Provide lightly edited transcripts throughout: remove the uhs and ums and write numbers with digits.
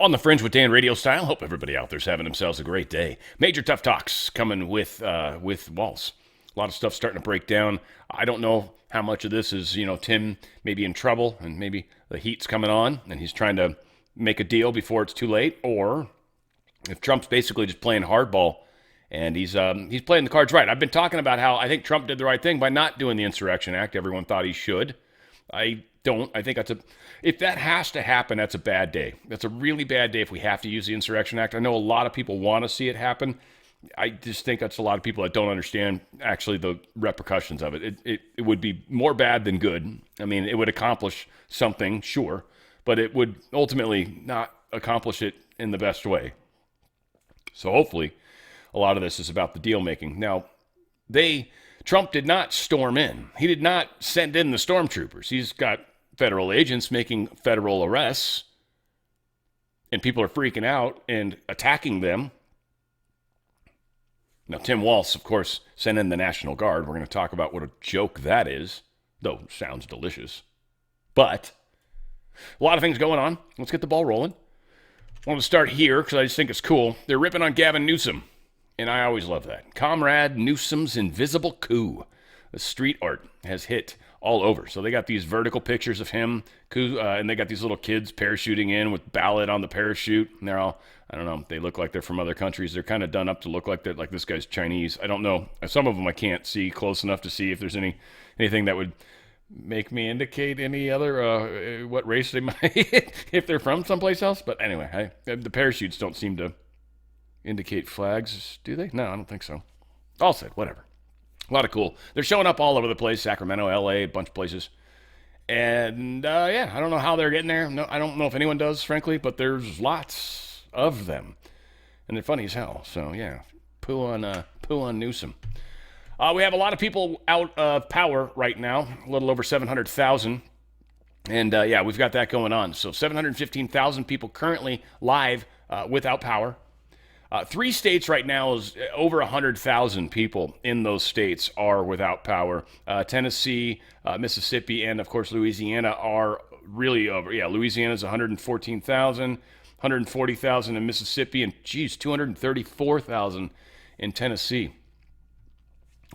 On the Fringe with Dan RadioStyle. Hope everybody out there's having themselves a great day. Major tough talks coming with Walz. A lot of stuff starting to break down. I don't know how much of this is, Tim maybe in trouble and maybe the heat's coming on and he's trying to make a deal before it's too late, or if Trump's basically just playing hardball and he's playing the cards right. I've been talking about how I think Trump did the right thing by not doing the Insurrection Act. Everyone thought he should. I don't. I think if that has to happen, that's a bad day. That's a really bad day if we have to use the Insurrection Act. I know a lot of people want to see it happen. I just think that's a lot of people that don't understand actually the repercussions of it. It would be more bad than good. I mean, it would accomplish something, sure, but it would ultimately not accomplish it in the best way. So hopefully a lot of this is about the deal making. Now, Trump did not storm in. He did not send in the stormtroopers. He's got federal agents making federal arrests, and people are freaking out and attacking them. Now, Tim Walz, of course, sent in the National Guard. We're going to talk about what a joke that is, though it sounds delicious. But a lot of things going on. Let's get the ball rolling. I want to start here because I just think it's cool. They're ripping on Gavin Newsom, and I always love that. Comrade Newsom's invisible coup. The street art has hit all over. So they got these vertical pictures of him, and they got these little kids parachuting in with ballot on the parachute. And they're all, I don't know, they look like they're from other countries. They're kind of done up to look like this guy's Chinese. I don't know. Some of them I can't see close enough to see if there's anything that would make me indicate any other, what race they might, if they're from someplace else. But anyway, the parachutes don't seem to indicate flags, do they? No, I don't think so. All said, whatever. A lot of cool. They're showing up all over the place, Sacramento, LA, a bunch of places. And, I don't know how they're getting there. No, I don't know if anyone does, frankly, but there's lots of them. And they're funny as hell. So, yeah, poo on Newsom. We have a lot of people out of power right now, a little over 700,000. And, we've got that going on. So 715,000 people currently live without power. 3 states right now is over 100,000 people in those states are without power. Tennessee, Mississippi, and of course Louisiana are really over. Yeah, Louisiana's 114,000, 140,000 in Mississippi, and 234,000 in Tennessee.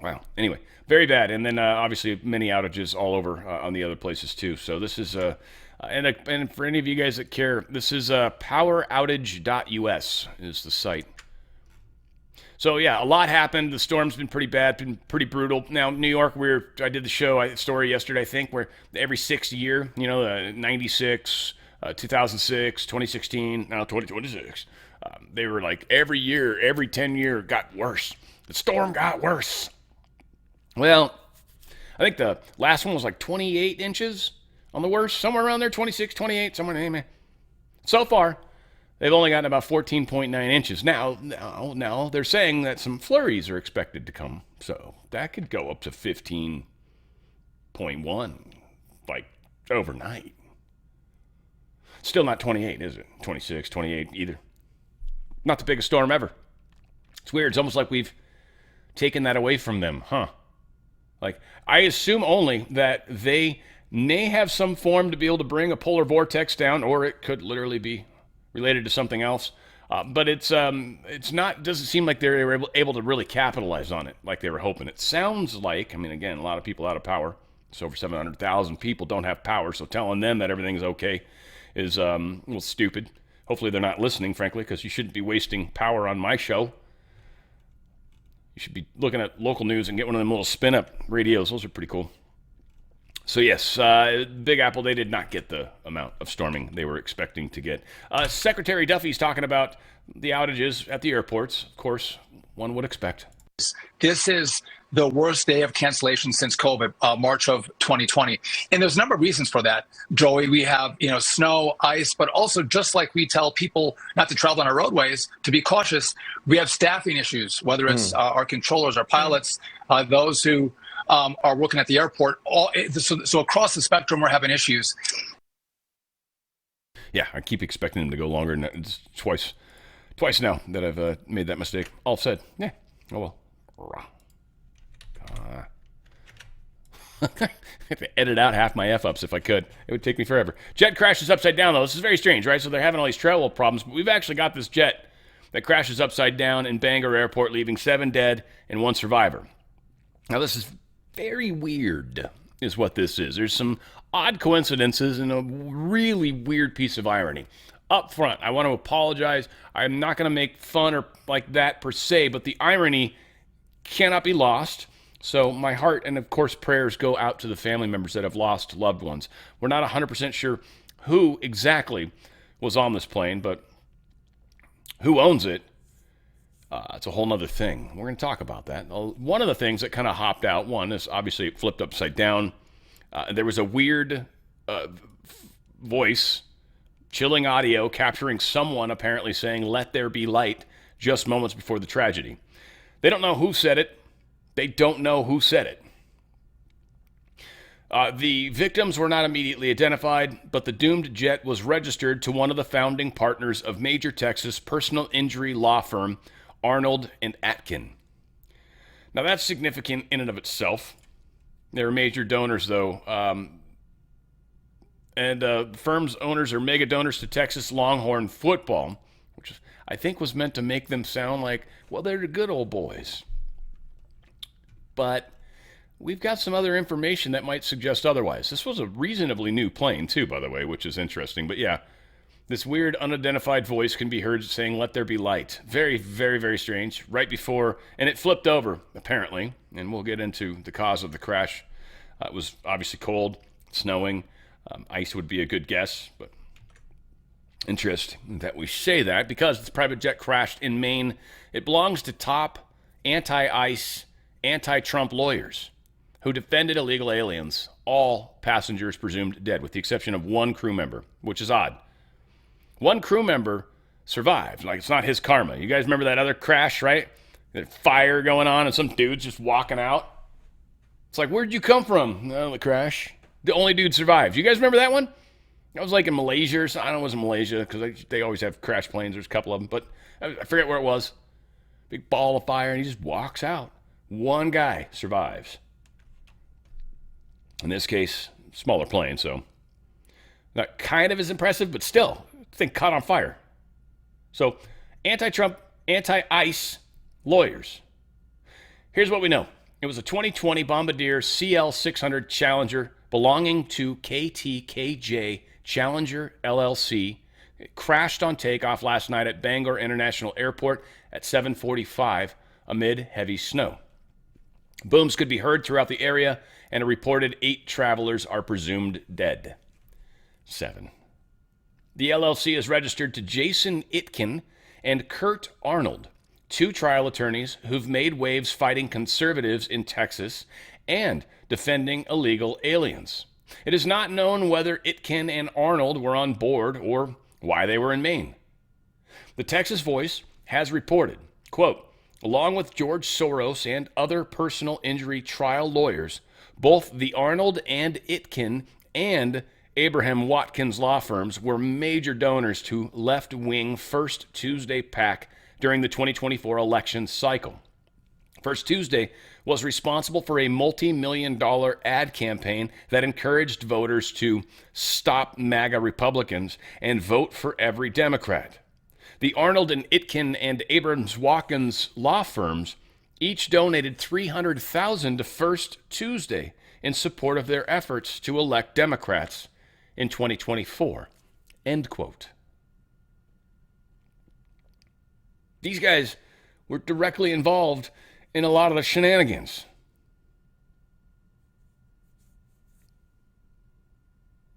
Wow. Anyway, very bad. And then obviously many outages all over on the other places too. So this is and for any of you guys that care, this is poweroutage.us is the site. So yeah, a lot happened. The storm's been pretty bad, been pretty brutal. Now New York, I did the story yesterday, I think, where every 6th year, 96, 2006, 2016, now 2026, they were like every year, every 10-year got worse. The storm got worse. Well, I think the last one was like 28 inches. On the worst, somewhere around there, 26, 28, somewhere in there. So far, they've only gotten about 14.9 inches. Now they're saying that some flurries are expected to come. So that could go up to 15.1, like overnight. Still not 28, is it? 26, 28 either. Not the biggest storm ever. It's weird. It's almost like we've taken that away from them, huh? Like, I assume only that they may have some form to be able to bring a polar vortex down, or it could literally be related to something else. But it's not. Doesn't seem like they were able to really capitalize on it like they were hoping. It sounds like, again, a lot of people out of power. So over 700,000 people don't have power. So telling them that everything's okay is a little stupid. Hopefully they're not listening, frankly, because you shouldn't be wasting power on my show. You should be looking at local news and get one of them little spin-up radios. Those are pretty cool. So yes, Big Apple, they did not get the amount of storming they were expecting to get. Secretary Duffy's talking about the outages at the airports. Of course, one would expect. This is the worst day of cancellation since COVID, March of 2020. And there's a number of reasons for that, Joey. We have, snow, ice, but also just like we tell people not to travel on our roadways, to be cautious, we have staffing issues, whether it's our controllers, our pilots, those who are working at the airport. So across the spectrum, we're having issues. Yeah, I keep expecting them to go longer. And it's twice now that I've made that mistake. All said, yeah, oh well. have to edit out half my F-ups if I could. It would take me forever. Jet crashes upside down, though. This is very strange, right? So they're having all these travel problems, but we've actually got this jet that crashes upside down in Bangor Airport, leaving 7 dead and 1 survivor. Now, this is very weird, is what this is. There's some odd coincidences and a really weird piece of irony. Up front, I want to apologize. I'm not going to make fun or like that per se, but the irony cannot be lost. So my heart and, of course, prayers go out to the family members that have lost loved ones. We're not 100% sure who exactly was on this plane, but who owns it, it's a whole nother thing. We're going to talk about that. One of the things that kind of hopped out, one is obviously it flipped upside down. There was a weird voice, chilling audio, capturing someone apparently saying, "Let there be light," just moments before the tragedy. They don't know who said it. They don't know who said it. The victims were not immediately identified, but the doomed jet was registered to one of the founding partners of major Texas personal injury law firm, Arnold and Atkin. Now, that's significant in and of itself. They're major donors, though. The firm's owners are mega donors to Texas Longhorn football, which I think was meant to make them sound like, well, they're the good old boys. But we've got some other information that might suggest otherwise. This was a reasonably new plane, too, by the way, which is interesting. But yeah, this weird unidentified voice can be heard saying, "Let there be light." Very, very, very strange. Right before, and it flipped over, apparently. And we'll get into the cause of the crash. It was obviously cold, snowing. Ice would be a good guess, but interesting that we say that because this private jet crashed in Maine. It belongs to top anti-ICE, anti-Trump lawyers who defended illegal aliens, all passengers presumed dead, with the exception of one crew member, which is odd. One crew member survived. Like, it's not his karma. You guys remember that other crash, right? That fire going on and some dude's just walking out. It's like, where'd you come from? Oh, the crash. The only dude survived. You guys remember that one? That was like in Malaysia or something. I don't know, it was in Malaysia because they always have crash planes. There's a couple of them, but I forget where it was. Big ball of fire, and he just walks out. One guy survives. In this case, smaller plane, so not kind of as impressive, but still, thing caught on fire. So, anti-Trump, anti-ICE lawyers. Here's what we know. It was a 2020 Bombardier CL600 Challenger belonging to KTKJ Challenger LLC. It crashed on takeoff last night at Bangor International Airport at 7:45 amid heavy snow. Booms could be heard throughout the area, and a reported 8 travelers are presumed dead. 7. The LLC is registered to Jason Itkin and Kurt Arnold, 2 trial attorneys who've made waves fighting conservatives in Texas and defending illegal aliens. It is not known whether Itkin and Arnold were on board or why they were in Maine. The Texas Voice has reported, quote, along with George Soros and other personal injury trial lawyers, both the Arnold and Itkin and Abraham Watkins law firms were major donors to left-wing First Tuesday PAC during the 2024 election cycle. First Tuesday was responsible for a multi-million-dollar ad campaign that encouraged voters to stop MAGA Republicans and vote for every Democrat. The Arnold and Itkin and Abrams Watkins law firms each donated $300,000 to First Tuesday in support of their efforts to elect Democrats in 2024. End quote. These guys were directly involved in a lot of the shenanigans.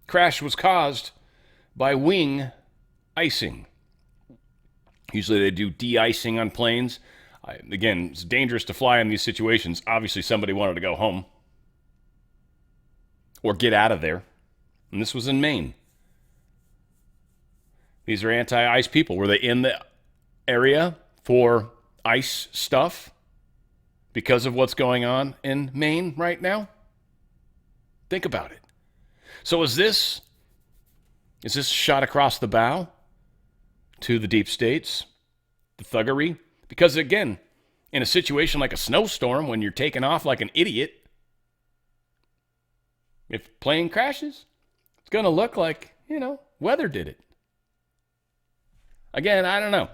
Crash was caused by wing icing. Usually they do de-icing on planes. Again, it's dangerous to fly in these situations. Obviously, somebody wanted to go home or get out of there. And this was in Maine. These are anti-ice people. Were they in the area for ice stuff because of what's going on in Maine right now? Think about it. So is this a shot across the bow to the deep states, the thuggery? Because again, in a situation like a snowstorm, when you're taking off like an idiot, If plane crashes, it's going to look like, weather did it. Again, I don't know.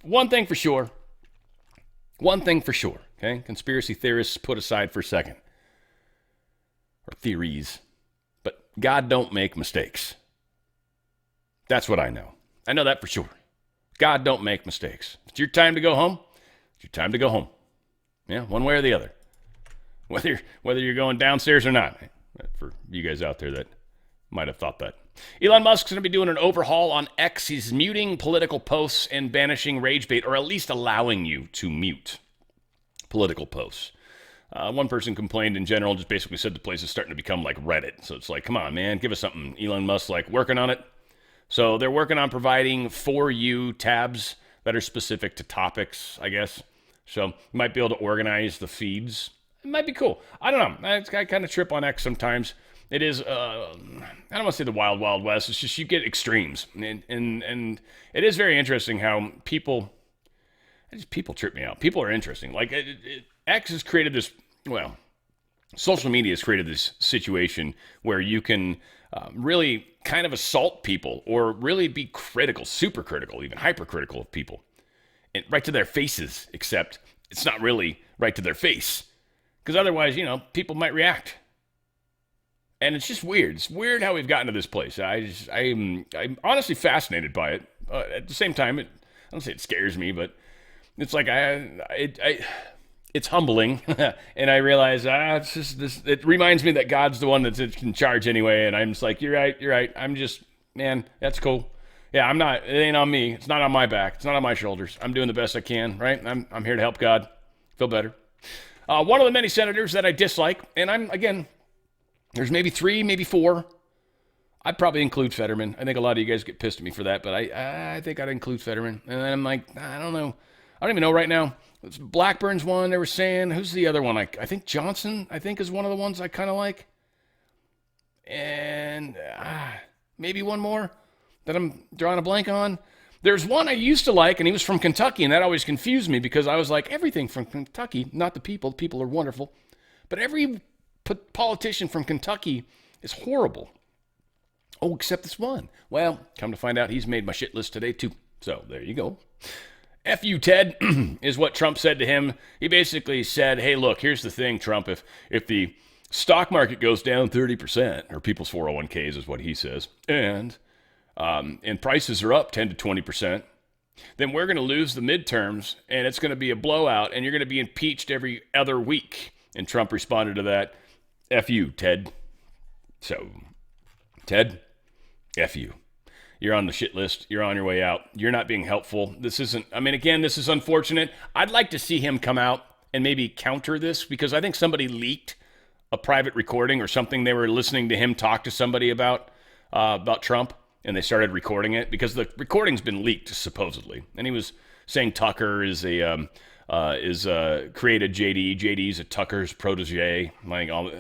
One thing for sure, okay? Conspiracy theorists put aside for a second. Or theories. But God don't make mistakes. That's what I know. I know that for sure. God don't make mistakes. If it's your time to go home, it's your time to go home. Yeah, one way or the other. Whether you're going downstairs or not. For you guys out there that might have thought that. Elon Musk's going to be doing an overhaul on X. He's muting political posts and banishing rage bait, or at least allowing you to mute political posts. One person complained in general, just basically said the place is starting to become like Reddit. So it's like, come on, man, give us something. Elon Musk's like working on it. So they're working on providing For You tabs that are specific to topics, I guess. So you might be able to organize the feeds. It might be cool. I don't know. I kind of trip on X sometimes. It is, I don't want to say the wild, wild west. It's just you get extremes. And it is very interesting how people trip me out. People are interesting. Like, X has created this, social media has created this situation where you can really kind of assault people or really be critical, super critical, even hypercritical of people. And right to their faces, except it's not really right to their face. Because otherwise, people might react. And it's just weird. It's weird how we've gotten to this place. I'm honestly fascinated by it. At the same time, I don't say it scares me, but it's like it's humbling. And I realize it's just this. It reminds me that God's the one that's in charge anyway. And I'm just like, you're right. I'm just, man, that's cool. Yeah, I'm not. It ain't on me. It's not on my back. It's not on my shoulders. I'm doing the best I can. Right. I'm here to help God feel better. One of the many senators that I dislike, and there's maybe 3, maybe 4. I'd probably include Fetterman. I think a lot of you guys get pissed at me for that, but I think I'd include Fetterman. And then I'm like, I don't know. I don't even know right now. It's Blackburn's one. They were saying, who's the other one? I think Johnson, is one of the ones I kind of like. And maybe one more that I'm drawing a blank on. There's one I used to like, and he was from Kentucky, and that always confused me because I was like, everything from Kentucky, not the people. The people are wonderful. But every politician from Kentucky is horrible. Oh, except this one. Well, come to find out, he's made my shit list today, too. So there you go. F you, Ted, is what Trump said to him. He basically said, hey, look, here's the thing, Trump. If the stock market goes down 30%, or people's 401ks is what he says, and prices are up 10 to 20%, then we're going to lose the midterms, and it's going to be a blowout, and you're going to be impeached every other week. And Trump responded to that, F you, Ted. So, Ted, F you. You're on the shit list. You're on your way out. You're not being helpful. This is unfortunate. I'd like to see him come out and maybe counter this because I think somebody leaked a private recording or something. They were listening to him talk to somebody about Trump, and they started recording it because the recording's been leaked supposedly. And he was saying Tucker is created JD. JD's a Tucker's protege. Like all.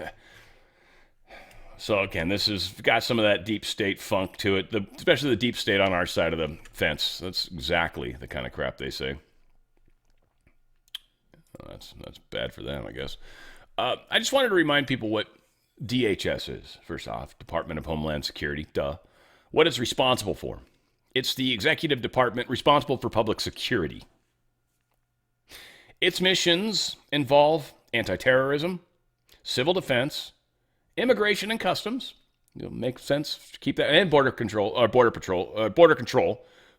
So again, this has got some of that deep state funk to it, especially the deep state on our side of the fence. That's exactly the kind of crap they say. That's bad for them, I guess. I just wanted to remind people what DHS is. First off, Department of Homeland Security, duh. What it's responsible for. It's the executive department responsible for public security. Its missions involve anti-terrorism, civil defense, immigration and customs. It'll make sense to keep that, and border control.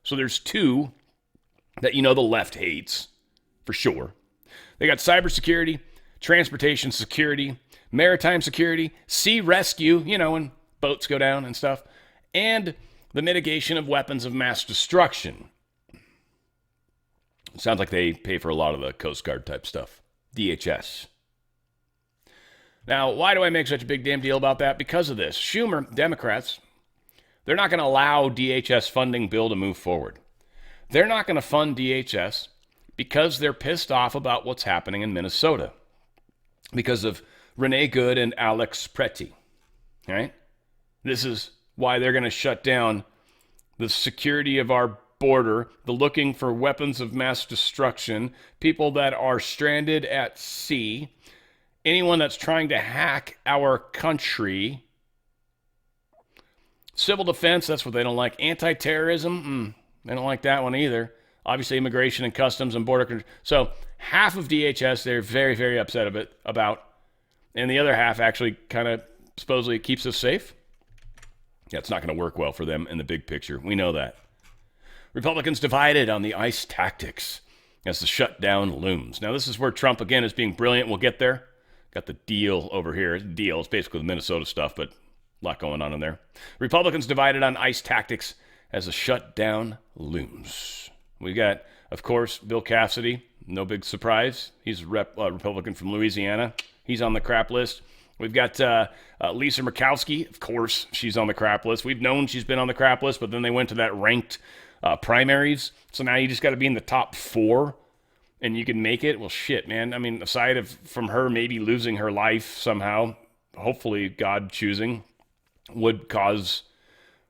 So there's 2 that the left hates for sure. They got cybersecurity, transportation security, maritime security, sea rescue, when boats go down and stuff, and the mitigation of weapons of mass destruction. Sounds like they pay for a lot of the Coast Guard type stuff. DHS. Now, why do I make such a big damn deal about that? Because of this. Schumer, Democrats, they're not going to allow DHS funding bill to move forward. They're not going to fund DHS because they're pissed off about what's happening in Minnesota because of Renee Good and Alex Pretty. Right? This is why they're going to shut down the security of our border, the looking for weapons of mass destruction, people that are stranded at sea, anyone that's trying to hack our country, Civil defense, that's what they don't like. Anti-terrorism, they don't like that one either. Obviously, immigration and customs and border control. So half of DHS they're very, very upset about. And the other half actually kind of supposedly keeps us safe. Yeah, it's not going to work well for them in the big picture. We know that. Republicans divided on the ICE tactics as the shutdown looms. Now, this is where Trump, again, is being brilliant. We'll get there. Got the deal over here. Deal. It's basically the Minnesota stuff, but a lot going on in there. Republicans divided on ICE tactics as the shutdown looms. We got, of course, Bill Cassidy. No big surprise. He's a Republican from Louisiana. He's on the crap list. We've got Lisa Murkowski. Of course, she's on the crap list. We've known she's been on the crap list, but then they went to that ranked primaries. So now you just got to be in the top 4 and you can make it. Well, shit, man. I mean, aside from her maybe losing her life somehow, hopefully God choosing, would cause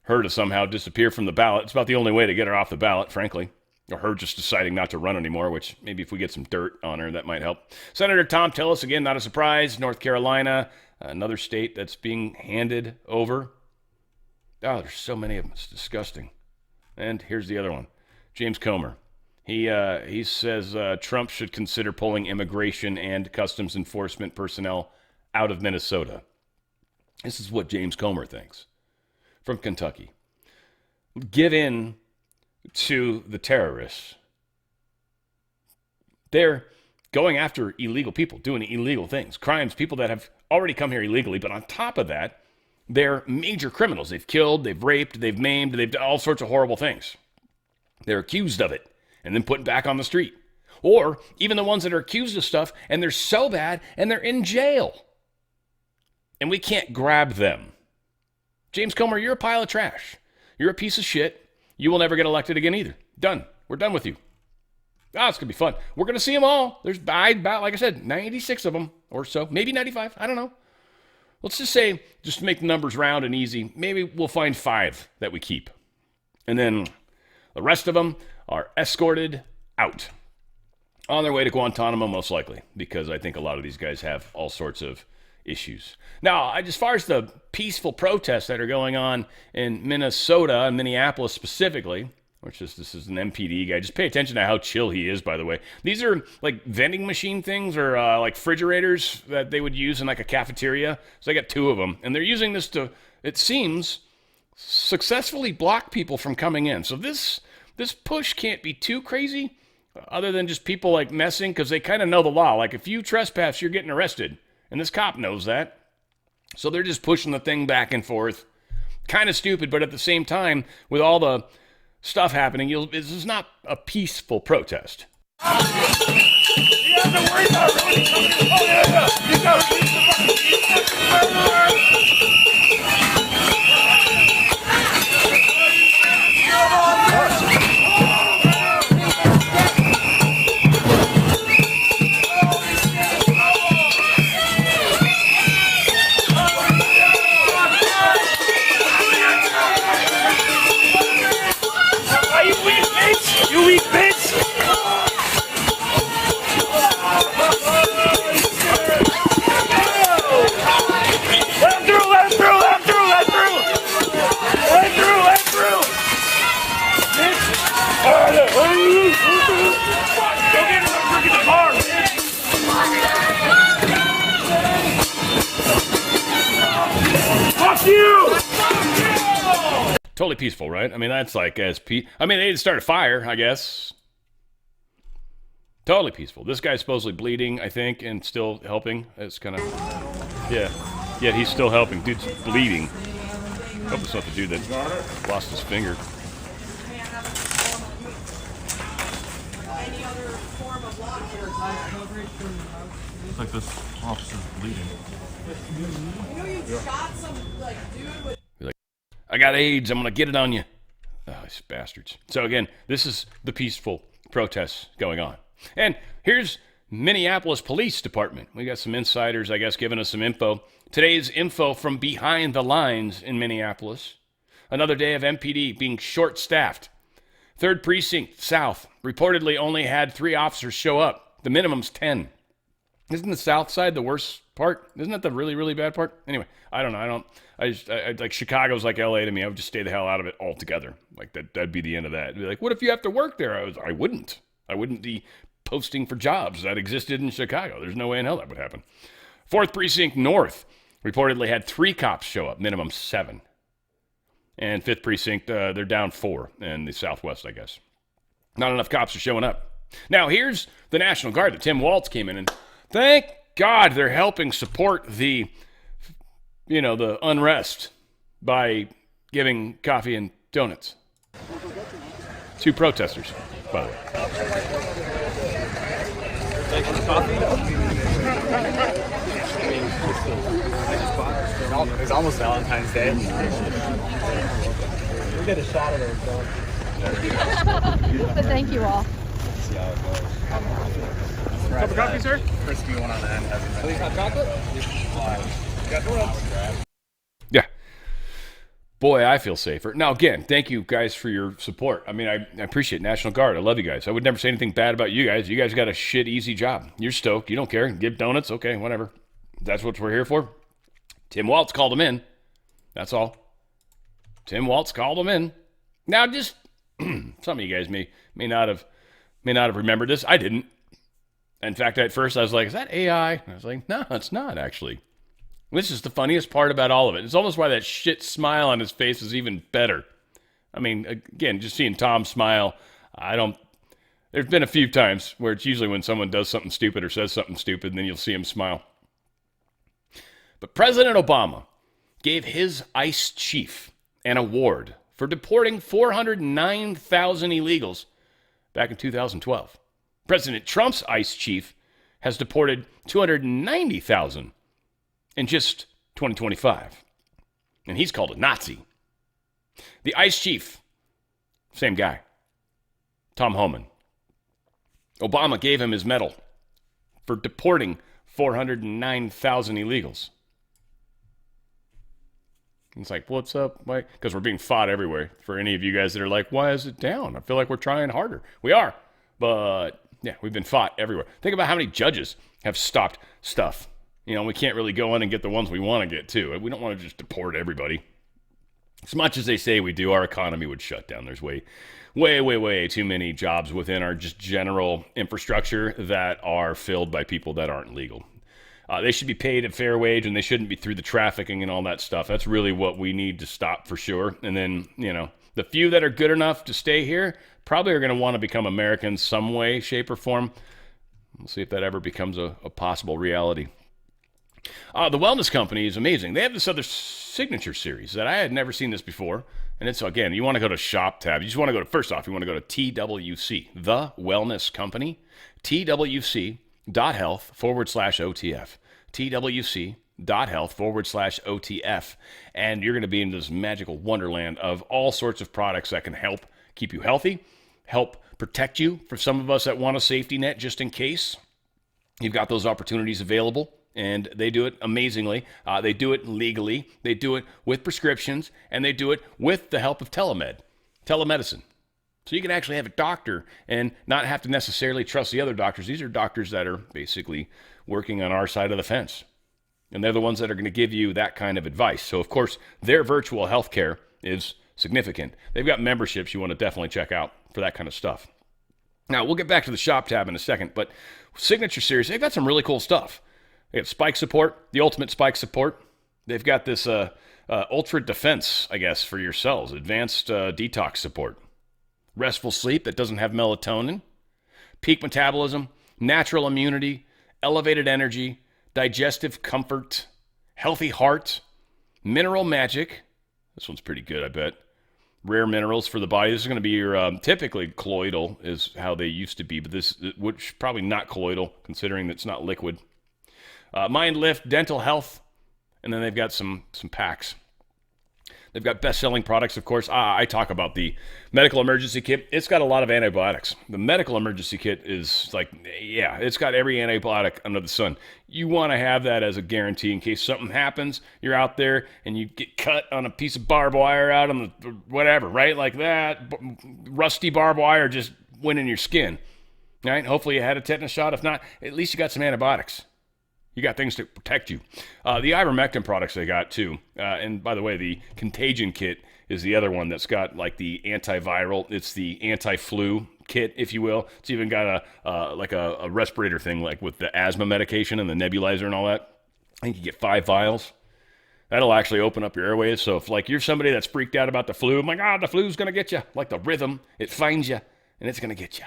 her to somehow disappear from the ballot. It's about the only way to get her off the ballot, frankly. Or her just deciding not to run anymore, which maybe if we get some dirt on her, that might help. Senator Tom Tillis, again, not a surprise. North Carolina, another state that's being handed over. Oh, there's so many of them. It's disgusting. And here's the other one. James Comer. He says Trump should consider pulling immigration and customs enforcement personnel out of Minnesota. This is what James Comer thinks from Kentucky. Give in to the terrorists. They're going after illegal people, doing illegal things, crimes, people that have already come here illegally, but on top of that, they're major criminals. They've killed, they've raped, they've maimed, they've done all sorts of horrible things. They're accused of it and then put back on the street. Or even the ones that are accused of stuff and they're so bad and they're in jail. And we can't grab them. James Comer, you're a pile of trash. You're a piece of shit. You will never get elected again either. Done. We're done with you. It's going to be fun. We're going to see them all. There's about, like I said, 96 of them or so. Maybe 95. I don't know. Let's just say, just to make the numbers round and easy, maybe we'll find 5 that we keep. And then the rest of them are escorted out. On their way to Guantanamo, most likely, because I think a lot of these guys have all sorts of issues. Now, as far as the peaceful protests that are going on in Minnesota and Minneapolis specifically, this is an MPD guy. Just pay attention to how chill he is, by the way. These are like vending machine things or like refrigerators that they would use in like a cafeteria. So they got 2 of them. And they're using this to, it seems, successfully block people from coming in. So this push can't be too crazy other than just people like messing because they kind of know the law. Like if you trespass, you're getting arrested. And this cop knows that. So they're just pushing the thing back and forth. Kind of stupid, but at the same time, with all the stuff happening, this is not a peaceful protest. You have to worry about really coming. Oh, yeah. You got to release the fucking You weak bitch! Let him through! Let him through! Let him through! Let him through! Let him through! Let him through! Bitch! Go get him! I'm freaking the car! Fuck you! Totally peaceful, right? I mean, that's like they didn't start a fire, I guess. Totally peaceful. This guy's supposedly bleeding, I think, and still helping. It's kind of, yeah. Yeah, he's still helping. Dude's bleeding. Hope it's not the dude that lost his finger. Looks like this officer's bleeding. You know you shot some, dude with... I got AIDS. I'm going to get it on you. Oh, these bastards. So again, this is the peaceful protests going on. And here's Minneapolis Police Department. We got some insiders, I guess, giving us some info. Today's info from behind the lines in Minneapolis. Another day of MPD being short-staffed. 3rd Precinct South reportedly only had 3 officers show up. The minimum's 10. Isn't the South Side the worst part. Isn't that the really, really bad part? Anyway, I don't know. I like Chicago's like LA to me. I would just stay the hell out of it altogether. Like that'd be the end of that. It'd be like, what if you have to work there? I wouldn't. I wouldn't be posting for jobs that existed in Chicago. There's no way in hell that would happen. 4th Precinct North reportedly had 3 cops show up, minimum 7. And 5th Precinct, they're down 4 in the Southwest, I guess. Not enough cops are showing up. Now, here's the National Guard that Tim Walz came in, and thank God they're helping support the unrest by giving coffee and donuts. 2 protesters, by the way. Thanks for the coffee. It's almost Valentine's Day. We'll get a shot of it, though. But thank you all. See how it goes. Cup of coffee, sir? Crispy one on the end. Please have chocolate? Got the ones. Yeah. Boy, I feel safer. Now, again, thank you guys for your support. I mean, I appreciate National Guard. I love you guys. I would never say anything bad about you guys. You guys got a shit easy job. You're stoked. You don't care. Give donuts. Okay, whatever. That's what we're here for. Tim Walz called them in. That's all. Tim Walz called them in. Now, just some of you guys may not have remembered this. I didn't. In fact, at first I was like, is that AI? And I was like, no, it's not actually. This is the funniest part about all of it. It's almost why that shit smile on his face is even better. I mean, again, just seeing Tom smile, there's been a few times where it's usually when someone does something stupid or says something stupid, and then you'll see him smile. But President Obama gave his ICE chief an award for deporting 409,000 illegals back in 2012. President Trump's ICE chief has deported 290,000 in just 2025. And he's called a Nazi. The ICE chief, same guy, Tom Homan. Obama gave him his medal for deporting 409,000 illegals. It's like, what's up? Why? Because we're being fought everywhere. For any of you guys that are like, why is it down? I feel like we're trying harder. We are. But, yeah, we've been fought everywhere. Think about how many judges have stopped stuff. We can't really go in and get the ones we want to get, too. We don't want to just deport everybody. As much as they say we do, our economy would shut down. There's way too many jobs within our just general infrastructure that are filled by people that aren't legal. They should be paid a fair wage, and they shouldn't be through the trafficking and all that stuff. That's really what we need to stop for sure. And then, the few that are good enough to stay here probably are going to want to become Americans some way, shape, or form. We'll see if that ever becomes a possible reality. The Wellness Company is amazing. They have this other signature series that I had never seen this before. And it's, again, you want to go to Shop tab. You just want to go to, first off, you want to go to TWC, The Wellness Company, TWC.health/OTF. TWC.health/OTF. And you're going to be in this magical wonderland of all sorts of products that can help keep you healthy, help protect you for some of us that want a safety net just in case. You've got those opportunities available. And they do it amazingly. They do it legally. They do it with prescriptions. And they do it with the help of telemedicine. So you can actually have a doctor and not have to necessarily trust the other doctors. These are doctors that are basically working on our side of the fence. And they're the ones that are going to give you that kind of advice. So, of course, their virtual healthcare is significant. They've got memberships you want to definitely check out for that kind of stuff. Now, we'll get back to the Shop tab in a second. But Signature Series, they've got some really cool stuff. They got spike support, the ultimate spike support. They've got this ultra defense, I guess, for your cells, advanced detox support. Restful sleep that doesn't have melatonin. Peak metabolism, natural immunity, elevated energy, digestive comfort, healthy heart, mineral magic. This one's pretty good, I bet. Rare minerals for the body. This is going to be your typically colloidal is how they used to be, but this which probably not colloidal considering that it's not liquid. Mind Lift, dental health, and then they've got some packs. They've got best-selling products, of course. I talk about the medical emergency kit. It's got a lot of antibiotics. The medical emergency kit is like, yeah, it's got every antibiotic under the sun. You want to have that as a guarantee in case something happens. You're out there and you get cut on a piece of barbed wire out on the whatever, right? Like that, rusty barbed wire just went in your skin, right? Hopefully you had a tetanus shot. If not, at least you got some antibiotics. You got things to protect you. The ivermectin products they got too. And by the way, the contagion kit is the other one that's got like the antiviral. It's the anti-flu kit, if you will. It's even got a respirator thing, like with the asthma medication and the nebulizer and all that. I think you get 5 vials. That'll actually open up your airways. So if like you're somebody that's freaked out about the flu, I'm like, the flu's gonna get you. Like the rhythm, it finds you and it's gonna get you.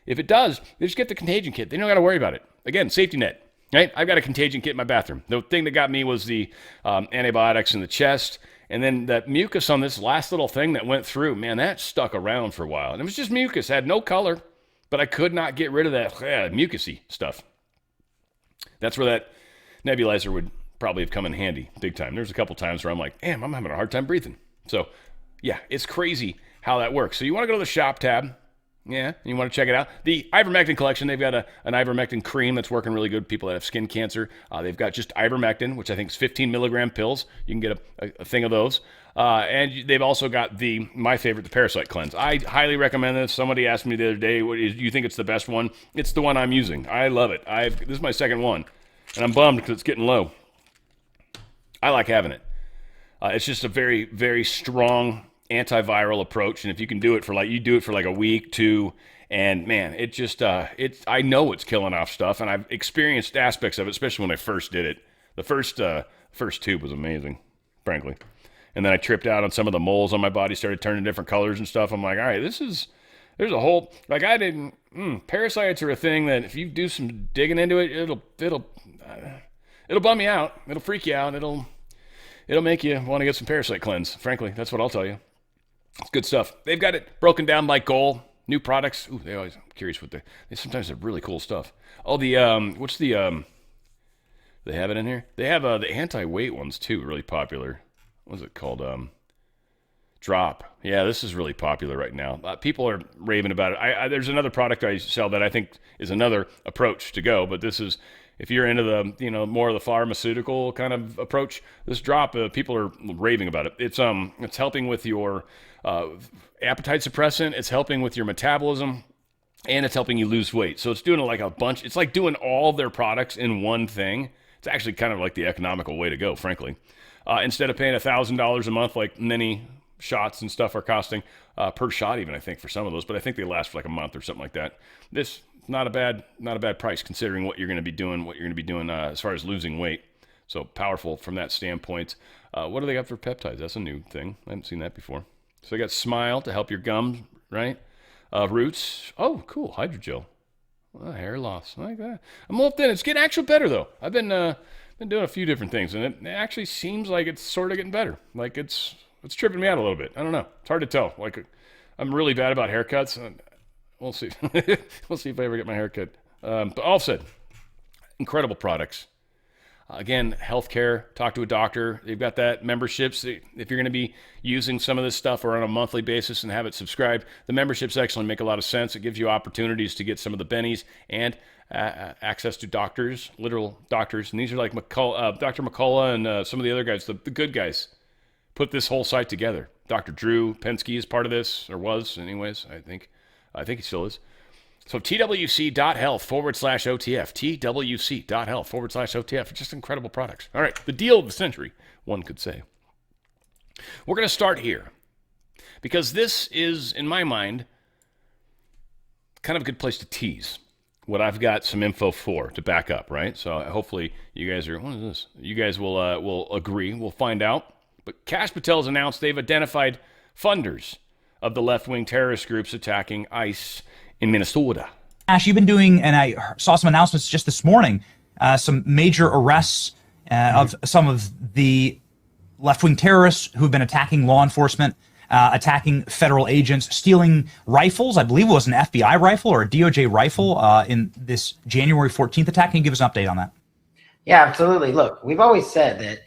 If it does, they just get the contagion kit. They don't gotta worry about it. Again, safety net. Right? I've got a contagion kit in my bathroom. The thing that got me was the antibiotics in the chest. And then that mucus on this last little thing that went through, man, that stuck around for a while. And it was just mucus. It had no color, but I could not get rid of that mucusy stuff. That's where that nebulizer would probably have come in handy big time. There's a couple times where I'm like, damn, I'm having a hard time breathing. So, yeah, it's crazy how that works. So you want to go to the shop tab. Yeah, you want to check it out. The ivermectin collection, they've got an ivermectin cream that's working really good. People that have skin cancer, they've got just ivermectin, which I think is 15 milligram pills. You can get a thing of those. And they've also got my favorite, the Parasite Cleanse. I highly recommend this. Somebody asked me the other day, do you think it's the best one? It's the one I'm using. I love it. This is my second one, and I'm bummed because it's getting low. I like having it. It's just a very, very strong antiviral approach, and if you can do it for like a week, 2, and man, it just I know it's killing off stuff, and I've experienced aspects of it, especially when I first did it. The first tube was amazing, frankly, and then I tripped out on some of the moles on my body, started turning different colors and stuff. I'm like, all right, there's a whole, like, parasites are a thing that if you do some digging into it, it'll bum you out, it'll freak you out, it'll make you want to get some Parasite Cleanse. Frankly, that's what I'll tell you. It's good stuff. They've got it broken down by goal. New products. Ooh, I'm curious what they sometimes have really cool stuff. Oh, they have it in here? They have the anti-weight ones too, really popular. What's it called? Drop. Yeah, this is really popular right now. People are raving about it. There's another product I sell that I think is another approach to go, but this is, if you're into the, more of the pharmaceutical kind of approach, this drop, people are raving about it. It's helping with your appetite suppressant. It's helping with your metabolism, and it's helping you lose weight. So it's doing like a bunch. It's like doing all their products in one thing. It's actually kind of like the economical way to go, frankly. Instead of paying $1,000 a month, like many shots and stuff are costing per shot, even I think for some of those, but I think they last for like a month or something like that. This not a bad price considering what you're going to be doing as far as losing weight. So powerful from that standpoint. What do they got for peptides? That's a new thing. I haven't seen that before. So they got Smile to help your gums, right? Roots. Oh, cool. Hydrogel. Hair loss. I like that. I'm a little thin. It's getting actually better though. I've been doing a few different things, and it actually seems like it's sort of getting better. Like it's tripping me out a little bit. I don't know. It's hard to tell. Like I'm really bad about haircuts. We'll see. We'll see if I ever get my haircut. But all said, incredible products. Again, healthcare, talk to a doctor. They've got that memberships. If you're going to be using some of this stuff or on a monthly basis and have it subscribed, the memberships actually make a lot of sense. It gives you opportunities to get some of the bennies and access to doctors, literal doctors. And these are like Dr. McCullough and some of the other guys, the good guys, put this whole site together. Dr. Drew Pensky is part of this, or was anyways, I think he still is. So twc.health/OTF, twc.health/OTF. Just incredible products. All right, the deal of the century, one could say. We're going to start here because this is, in my mind, kind of a good place to tease what I've got some info for to back up, right? So hopefully you guys what is this? You guys will agree. We'll find out. But Kash Patel's announced they've identified funders of the left-wing terrorist groups attacking ICE in Minnesota. Ash, you've been doing, and I saw some announcements just this morning, some major arrests of some of the left-wing terrorists who've been attacking law enforcement, attacking federal agents, stealing rifles. I believe it was an FBI rifle or a DOJ rifle in this January 14th attack. Can you give us an update on that? Yeah, absolutely. Look, we've always said that,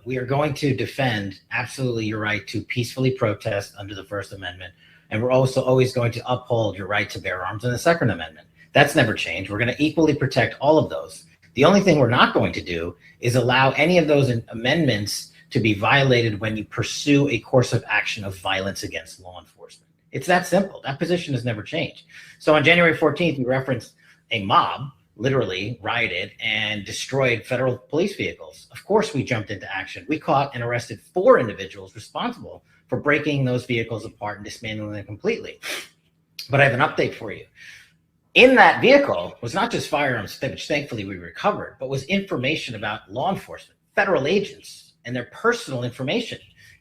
we are going to defend absolutely your right to peacefully protest under the First Amendment. And we're also always going to uphold your right to bear arms in the Second Amendment. That's never changed. We're going to equally protect all of those. The only thing we're not going to do is allow any of those amendments to be violated when you pursue a course of action of violence against law enforcement. It's that simple. That position has never changed. So on January 14th, we referenced a mob. literally rioted and destroyed federal police vehicles. Of course, we jumped into action. We caught and arrested 4 individuals responsible for breaking those vehicles apart and dismantling them completely. But I have an update for you. In that vehicle was not just firearms, which thankfully we recovered, but was information about law enforcement, federal agents, and their personal information.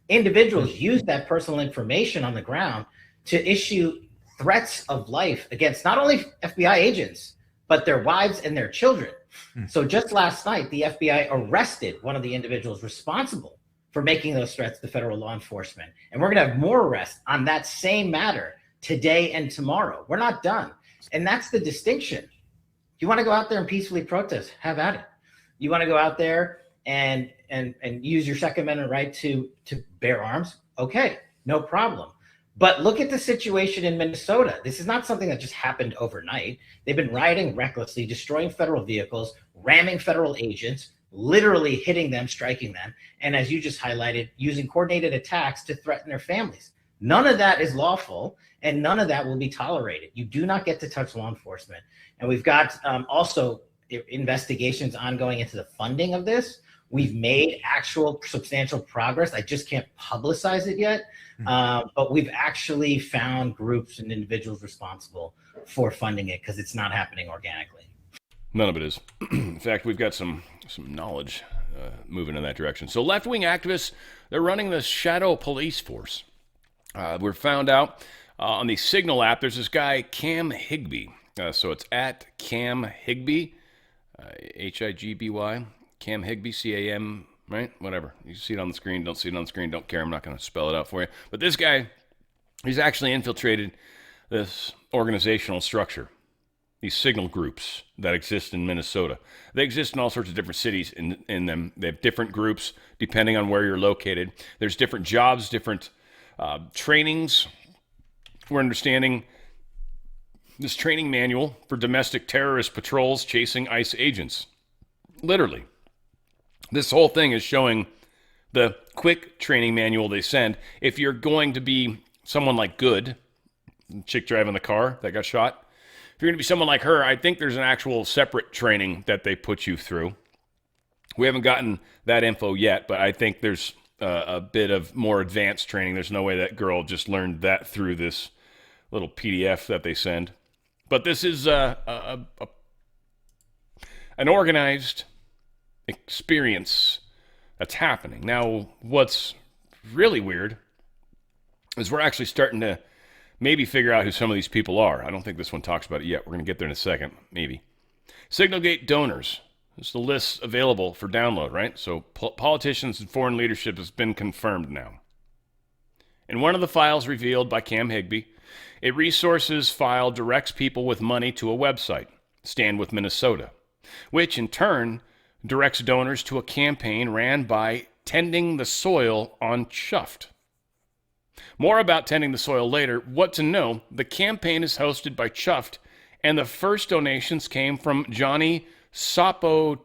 Individuals used that personal information on the ground to issue threats of life against not only FBI agents, but their wives and their children. So just last night, the FBI arrested one of the individuals responsible for making those threats to federal law enforcement. And we're going to have more arrests on that same matter today and tomorrow. We're not done. And that's the distinction. You want to go out there and peacefully protest, have at it. You want to go out there and use your Second Amendment right to bear arms, okay, no problem. But look at the situation in Minnesota. This is not something that just happened overnight. They've been rioting recklessly, destroying federal vehicles, ramming federal agents, literally hitting them, striking them, and as you just highlighted, using coordinated attacks to threaten their families. None of that is lawful, and none of that will be tolerated. You do not get to touch law enforcement. And we've got also investigations ongoing into the funding of this. We've made actual substantial progress. I just can't publicize it yet, but we've actually found groups and individuals responsible for funding it because it's not happening organically. None of it is. In fact, we've got some knowledge moving in that direction. So left-wing activists, they're running the shadow police force. We're found out on the Signal app, there's this guy, Cam Higby. So it's at Cam Higby, Higby, Cam Higby, C-A-M, right? Whatever. You see it on the screen, don't see it on the screen, don't care. I'm not going to spell it out for you. But this guy, he's actually infiltrated this organizational structure, these signal groups that exist in Minnesota. They exist in all sorts of different cities in them. They have different groups depending on where you're located. There's different jobs, different trainings. We're understanding this training manual for domestic terrorist patrols chasing ICE agents. Literally. This whole thing is showing the quick training manual they send. If you're going to be someone like Good, chick driving the car that got shot, if you're going to be someone like her, I think there's an actual separate training that they put you through. We haven't gotten that info yet, but I think there's a bit of more advanced training. There's no way that girl just learned that through this little PDF that they send. But this is an organized experience that's happening. Now, what's really weird is we're actually starting to maybe figure out who some of these people are. I don't think this one talks about it yet. We're going to get there in a second, maybe. Signalgate donors. This is the list available for download, right? So politicians and foreign leadership has been confirmed now. In one of the files revealed by Cam Higby, a resources file directs people with money to a website, Stand With Minnesota, which in turn directs donors to a campaign ran by Tending the Soil on Chuffed. More about Tending the Soil later. What to know, the campaign is hosted by Chuffed, and the first donations came from Johnny Sapotiuk,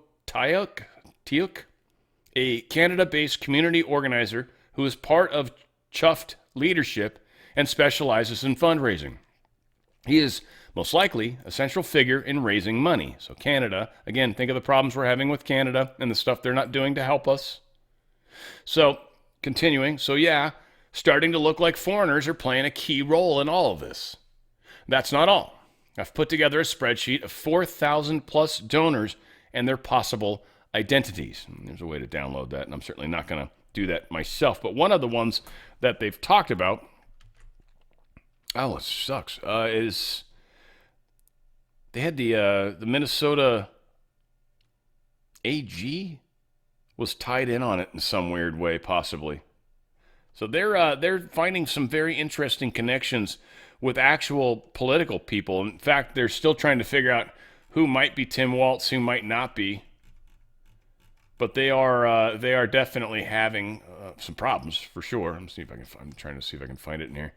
a Canada-based community organizer who is part of Chuffed leadership and specializes in fundraising. He is most likely a central figure in raising money. So Canada, again, think of the problems we're having with Canada and the stuff they're not doing to help us. So, continuing. So yeah, starting to look like foreigners are playing a key role in all of this. That's not all. I've put together a spreadsheet of 4,000 plus donors and their possible identities. There's a way to download that, and I'm certainly not going to do that myself. But one of the ones that they've talked about, oh, it sucks, is they had the Minnesota AG was tied in on it in some weird way, possibly. So they're finding some very interesting connections with actual political people. In fact, they're still trying to figure out who might be Tim Walz, who might not be. But they are definitely having some problems for sure. I'm trying to see if I can find it in here.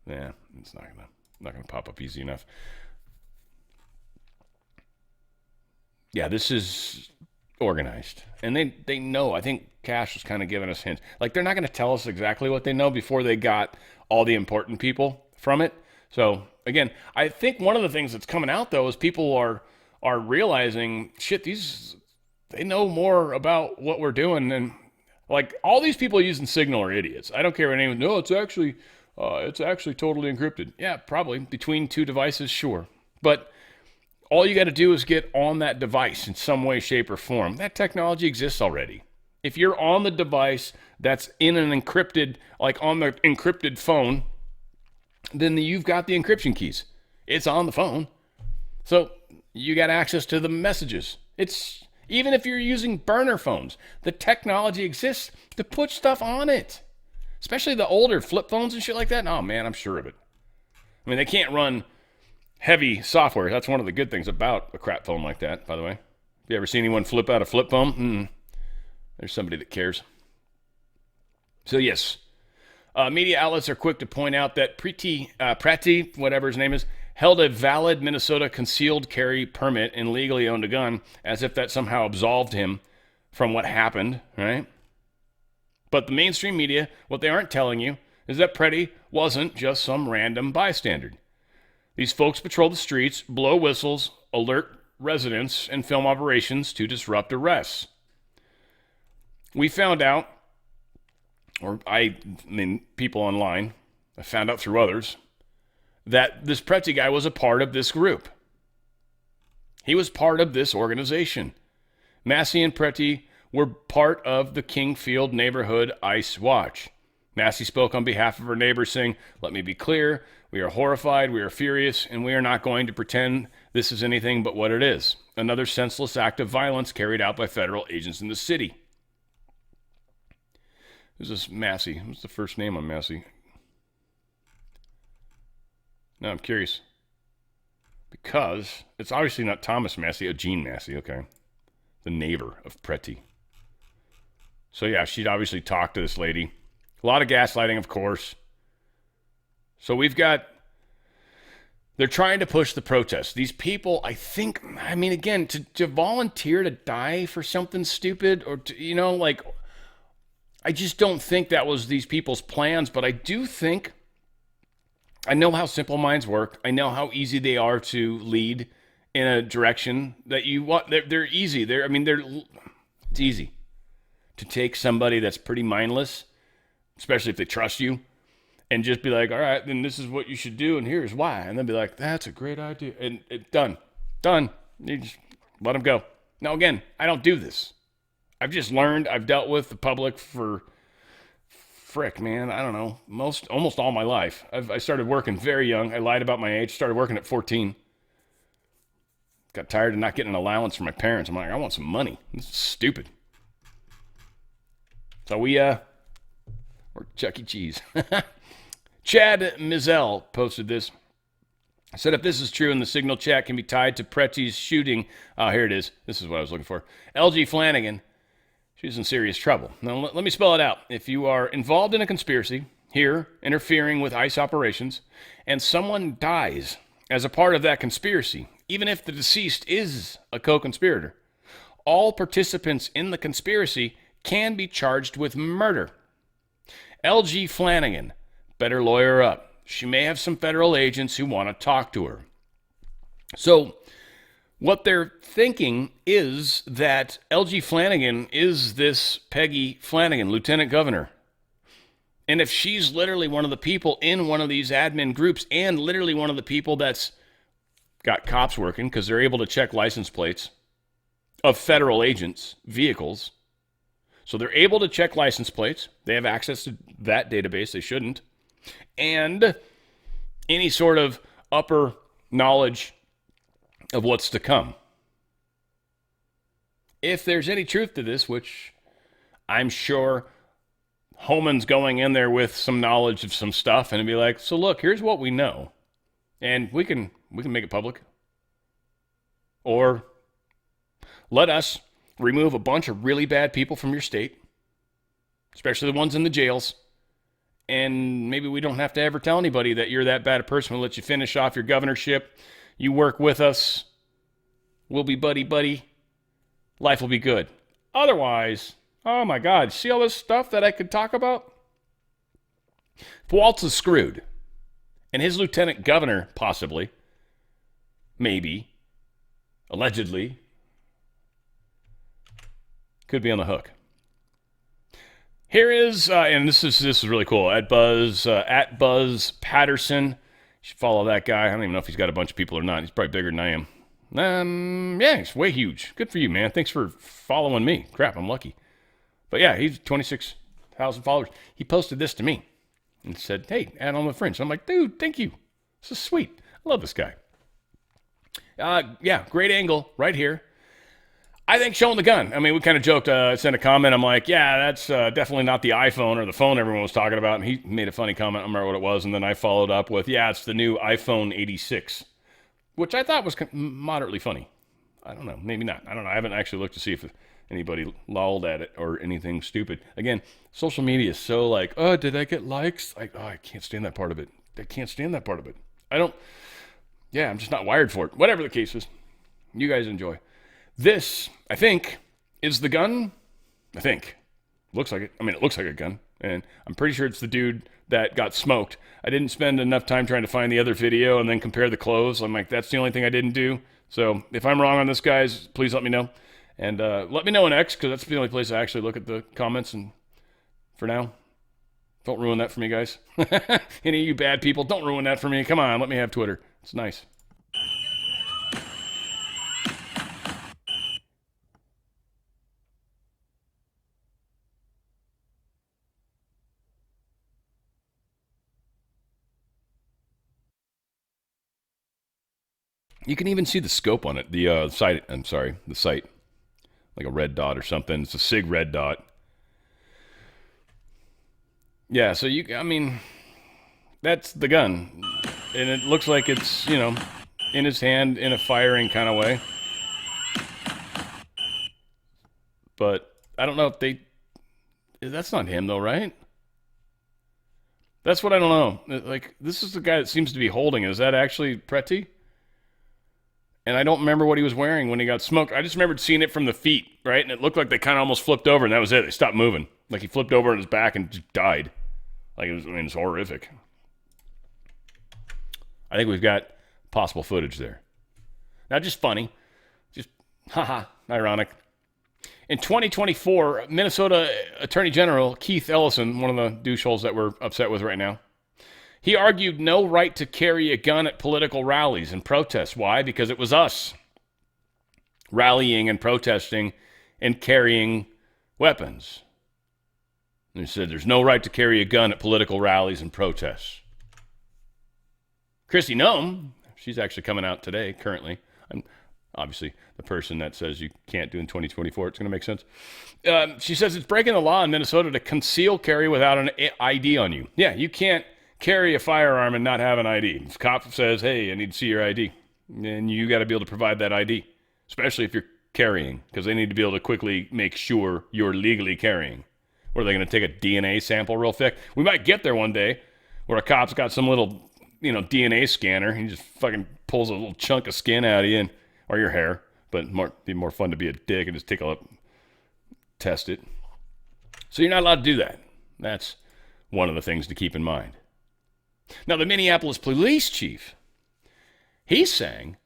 Yeah, it's not gonna pop up easy enough. Yeah, this is organized, and they know. I think Cash was kind of giving us hints. Like, they're not going to tell us exactly what they know before they got all the important people from it. So again, I think one of the things that's coming out though is people are realizing, shit, they know more about what we're doing than, like, all these people using Signal are idiots. I don't care what anyone. No, it's actually totally encrypted. Yeah, probably between two devices, sure. But all you got to do is get on that device in some way, shape, or form. That technology exists already. If you're on the device that's in an encrypted, like on the encrypted phone, then you've got the encryption keys. It's on the phone. So you got access to the messages. It's, even if you're using burner phones, the technology exists to put stuff on it. Especially the older flip phones and shit like that. Oh man, I'm sure of it. I mean, they can't run heavy software. That's one of the good things about a crap phone like that, by the way. Have you ever seen anyone flip out a flip phone? There's somebody that cares. So yes, media outlets are quick to point out that Preti, whatever his name is, held a valid Minnesota concealed carry permit and legally owned a gun, as if that somehow absolved him from what happened, right? But the mainstream media, what they aren't telling you is that Preti wasn't just some random bystander. These folks patrol the streets, blow whistles, alert residents, and film operations to disrupt arrests. We found out, or I mean people online, I found out through others, that this Preti guy was a part of this group. He was part of this organization. Massey and Preti were part of the Kingfield Neighborhood ICE Watch. Massey spoke on behalf of her neighbors, saying, "Let me be clear, we are horrified, we are furious, and we are not going to pretend this is anything but what it is. Another senseless act of violence carried out by federal agents in the city." Who's this Massey? What's the first name on Massey? No, I'm curious. Because it's obviously not Thomas Massey, Gene Massey, okay. The neighbor of Preti. So yeah, she'd obviously talked to this lady. A lot of gaslighting, of course. So they're trying to push the protest. These people, again, to volunteer to die for something stupid, or I just don't think that was these people's plans, but I do think, I know how simple minds work. I know how easy they are to lead in a direction that you want. They're easy. It's easy to take somebody that's pretty mindless, especially if they trust you, and just be like, all right, then this is what you should do, and here's why. And then be like, that's a great idea. And done. You just let them go. Now, again, I don't do this. I've just learned. I've dealt with the public for, I don't know, almost all my life. I started working very young. I lied about my age. Started working at 14. Got tired of not getting an allowance from my parents. I'm like, I want some money. This is stupid. So we're Chuck E. Cheese. Chad Mizell posted this. Said if this is true and the Signal chat can be tied to Preti's shooting, here it is. This is what I was looking for. LG Flanagan, she's in serious trouble. Now, let me spell it out. If you are involved in a conspiracy, here, interfering with ICE operations, and someone dies as a part of that conspiracy, even if the deceased is a co-conspirator, all participants in the conspiracy can be charged with murder. LG Flanagan, better lawyer up. She may have some federal agents who want to talk to her. So what they're thinking is that LG Flanagan is this Peggy Flanagan, lieutenant governor. And if she's literally one of the people in one of these admin groups and literally one of the people that's got cops working because they're able to check license plates of federal agents' vehicles. So they're able to check license plates. They have access to that database. They shouldn't. And any sort of upper knowledge of what's to come. If there's any truth to this, which I'm sure Homan's going in there with some knowledge of some stuff and be like, so look, here's what we know. And we can make it public. Or let us remove a bunch of really bad people from your state, especially the ones in the jails. And maybe we don't have to ever tell anybody that you're that bad a person. We'll let you finish off your governorship. You work with us. We'll be buddy-buddy. Life will be good. Otherwise, oh my God, see all this stuff that I could talk about? If Walz is screwed, And his lieutenant governor, possibly, maybe, allegedly, could be on the hook. Here is, and this is really cool, at Buzz Patterson. You should follow that guy. I don't even know if he's got a bunch of people or not. He's probably bigger than I am. Yeah, he's way huge. Good for you, man. Thanks for following me. Crap, I'm lucky. But yeah, he's 26,000 followers. He posted this to me and said, hey, add on the Fringe. I'm like, dude, thank you. This is sweet. I love this guy. Yeah, great angle right here. I think showing the gun. I mean, we kind of joked, sent a comment. I'm like, yeah, that's definitely not the iPhone or the phone everyone was talking about. And he made a funny comment. I don't remember what it was. And then I followed up with, yeah, it's the new iPhone 86, which I thought was moderately funny. I don't know. Maybe not. I don't know. I haven't actually looked to see if anybody lolled at it or anything stupid. Again, social media is so like, oh, did I get likes? Like, oh, I can't stand that part of it. I'm just not wired for it. Whatever the case is, you guys enjoy. This, I think, is the gun. I think. Looks like it. I mean, it looks like a gun. And I'm pretty sure it's the dude that got smoked. I didn't spend enough time trying to find the other video and then compare the clothes. I'm like, that's the only thing I didn't do. So if I'm wrong on this, guys, please let me know. And let me know in X, because that's the only place I actually look at the comments. And for now, don't ruin that for me, guys. Any of you bad people, don't ruin that for me. Come on, let me have Twitter. It's nice. You can even see the scope on it. The sight. The sight, like a red dot or something. It's a SIG red dot. Yeah. So that's the gun, and it looks like it's in his hand in a firing kind of way. But I don't know if that's not him though, right? That's what I don't know. Like, this is the guy that seems to be holding it. Is that actually Preti? And I don't remember what he was wearing when he got smoked. I just remembered seeing it from the feet, right? And it looked like they kind of almost flipped over, and that was it. They stopped moving. Like he flipped over on his back and just died. Like, it's horrific. I think we've got possible footage there. Not just funny. Just, ironic. In 2024, Minnesota Attorney General Keith Ellison, one of the doucheholes that we're upset with right now, he argued no right to carry a gun at political rallies and protests. Why? Because it was us rallying and protesting and carrying weapons. And he said there's no right to carry a gun at political rallies and protests. Kristi Noem, she's actually coming out today, currently. I'm obviously the person that says you can't do in 2024. It's going to make sense. She says it's breaking the law in Minnesota to conceal carry without an ID on you. Yeah, you can't carry a firearm and not have an ID. If a cop says, hey, I need to see your ID, and you got to be able to provide that ID, especially if you're carrying, because they need to be able to quickly make sure you're legally carrying. What, are they going to take a DNA sample real quick? We might get there one day where a cop's got some little, DNA scanner. He just fucking pulls a little chunk of skin out of you or your hair, but be more fun to be a dick and just take a test it. So you're not allowed to do that. That's one of the things to keep in mind. Now, the Minneapolis police chief, he's saying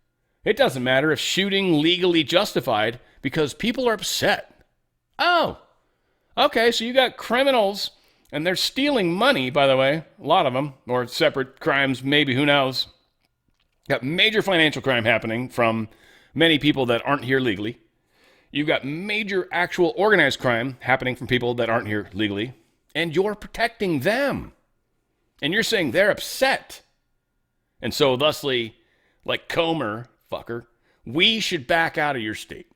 it doesn't matter if shooting legally justified because people are upset. Oh, okay, so you got criminals, and they're stealing money, by the way, a lot of them, or separate crimes, maybe, who knows. Got major financial crime happening from many people that aren't here legally. You've got major actual organized crime happening from people that aren't here legally, and you're protecting them. And you're saying they're upset. And so thusly, like Comer, fucker, we should back out of your state.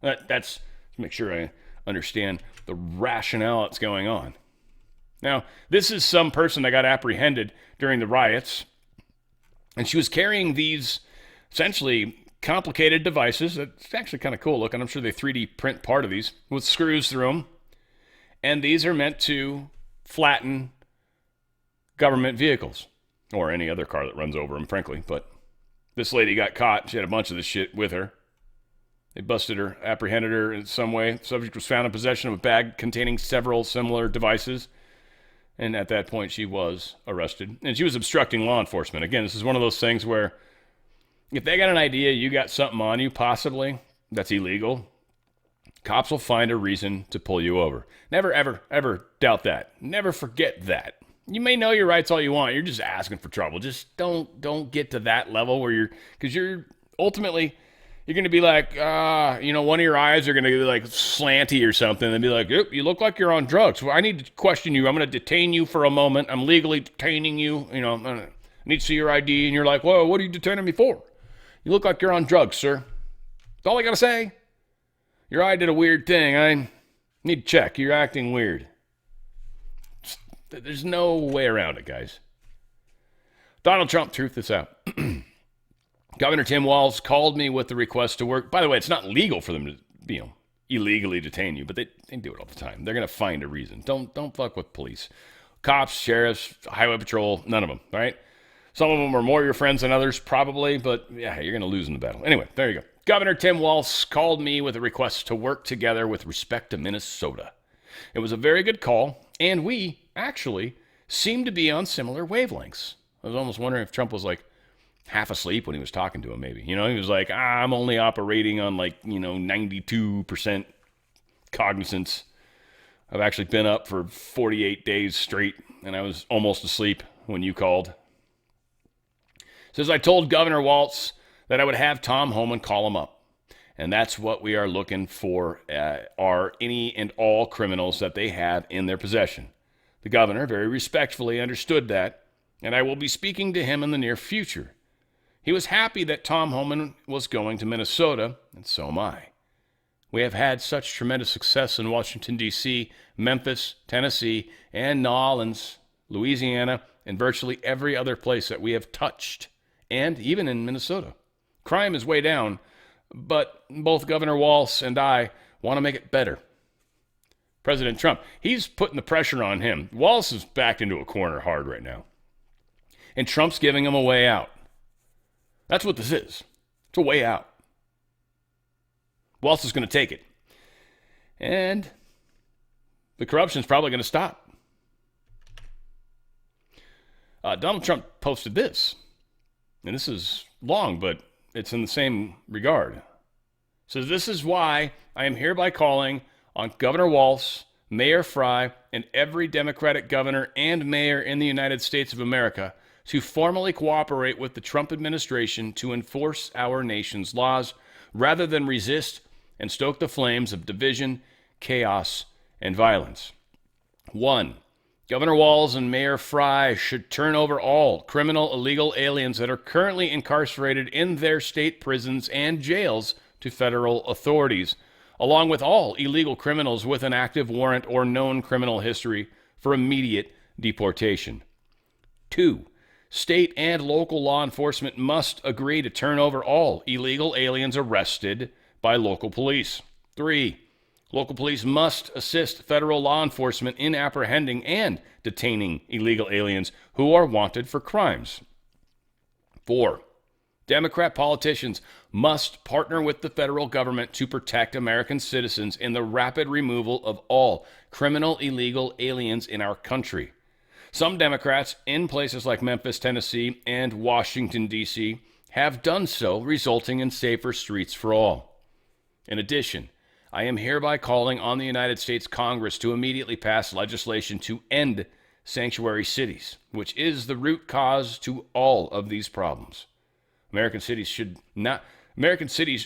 That's to make sure I understand the rationale that's going on. Now, this is some person that got apprehended during the riots, and she was carrying these essentially complicated devices. It's actually kind of cool looking. I'm sure they 3D print part of these with screws through them. And these are meant to flatten government vehicles or any other car that runs over them, frankly. But this lady got caught. She had a bunch of this shit with her. They busted her, apprehended her in some way. The subject was found in possession of a bag containing several similar devices. And at that point, she was arrested. And she was obstructing law enforcement. Again, this is one of those things where if they got an idea you got something on you, possibly, that's illegal, cops will find a reason to pull you over. Never, ever, ever doubt that. Never forget that. You may know your rights all you want. You're just asking for trouble. Just don't get to that level where because you're ultimately, you're going to be like, one of your eyes are going to be like slanty or something and be like, yep, you look like you're on drugs. Well, I need to question you. I'm going to detain you for a moment. I'm legally detaining you. I need to see your ID. And you're like, whoa, what are you detaining me for? You look like you're on drugs, sir. That's all I got to say. Your eye did a weird thing. I need to check. You're acting weird. There's no way around it, guys. Donald Trump truthed this out. Governor Tim Walz called me with the request to work. By the way, it's not legal for them to, illegally detain you, but they do it all the time. They're going to find a reason. Don't fuck with police. Cops, sheriffs, highway patrol, none of them, all right? Some of them are more your friends than others, probably, but yeah, you're going to lose in the battle. Anyway, there you go. Governor Tim Walz called me with a request to work together with respect to Minnesota. It was a very good call, and we actually seemed to be on similar wavelengths. I was almost wondering if Trump was like half asleep when he was talking to him, maybe. He was like, I'm only operating on 92% cognizance. I've actually been up for 48 days straight, and I was almost asleep when you called. Says, I told Governor Walz that I would have Tom Homan call him up. And that's what we are looking for, are any and all criminals that they have in their possession. The governor very respectfully understood that, and I will be speaking to him in the near future. He was happy that Tom Homan was going to Minnesota, and so am I. We have had such tremendous success in Washington, D.C., Memphis, Tennessee, and New Orleans, Louisiana, and virtually every other place that we have touched, and even in Minnesota. Crime is way down, but both Governor Walz and I want to make it better. President Trump, he's putting the pressure on him. Walz is backed into a corner hard right now. And Trump's giving him a way out. That's what this is. It's a way out. Walz is going to take it. And the corruption's probably going to stop. Donald Trump posted this. And this is long, but it's in the same regard. So this is why I am hereby calling on Governor Walz, Mayor Fry, and every Democratic governor and mayor in the United States of America to formally cooperate with the Trump administration to enforce our nation's laws rather than resist and stoke the flames of division, chaos, and violence. 1. Governor Walz and Mayor Fry should turn over all criminal illegal aliens that are currently incarcerated in their state prisons and jails to federal authorities, along with all illegal criminals with an active warrant or known criminal history for immediate deportation. 2. State and local law enforcement must agree to turn over all illegal aliens arrested by local police. 3. Local police must assist federal law enforcement in apprehending and detaining illegal aliens who are wanted for crimes. 4. Democrat politicians must partner with the federal government to protect American citizens in the rapid removal of all criminal illegal aliens in our country. Some Democrats in places like Memphis, Tennessee, and Washington, D.C. have done so, resulting in safer streets for all. In addition, I am hereby calling on the United States Congress to immediately pass legislation to end sanctuary cities, which is the root cause to all of these problems. American cities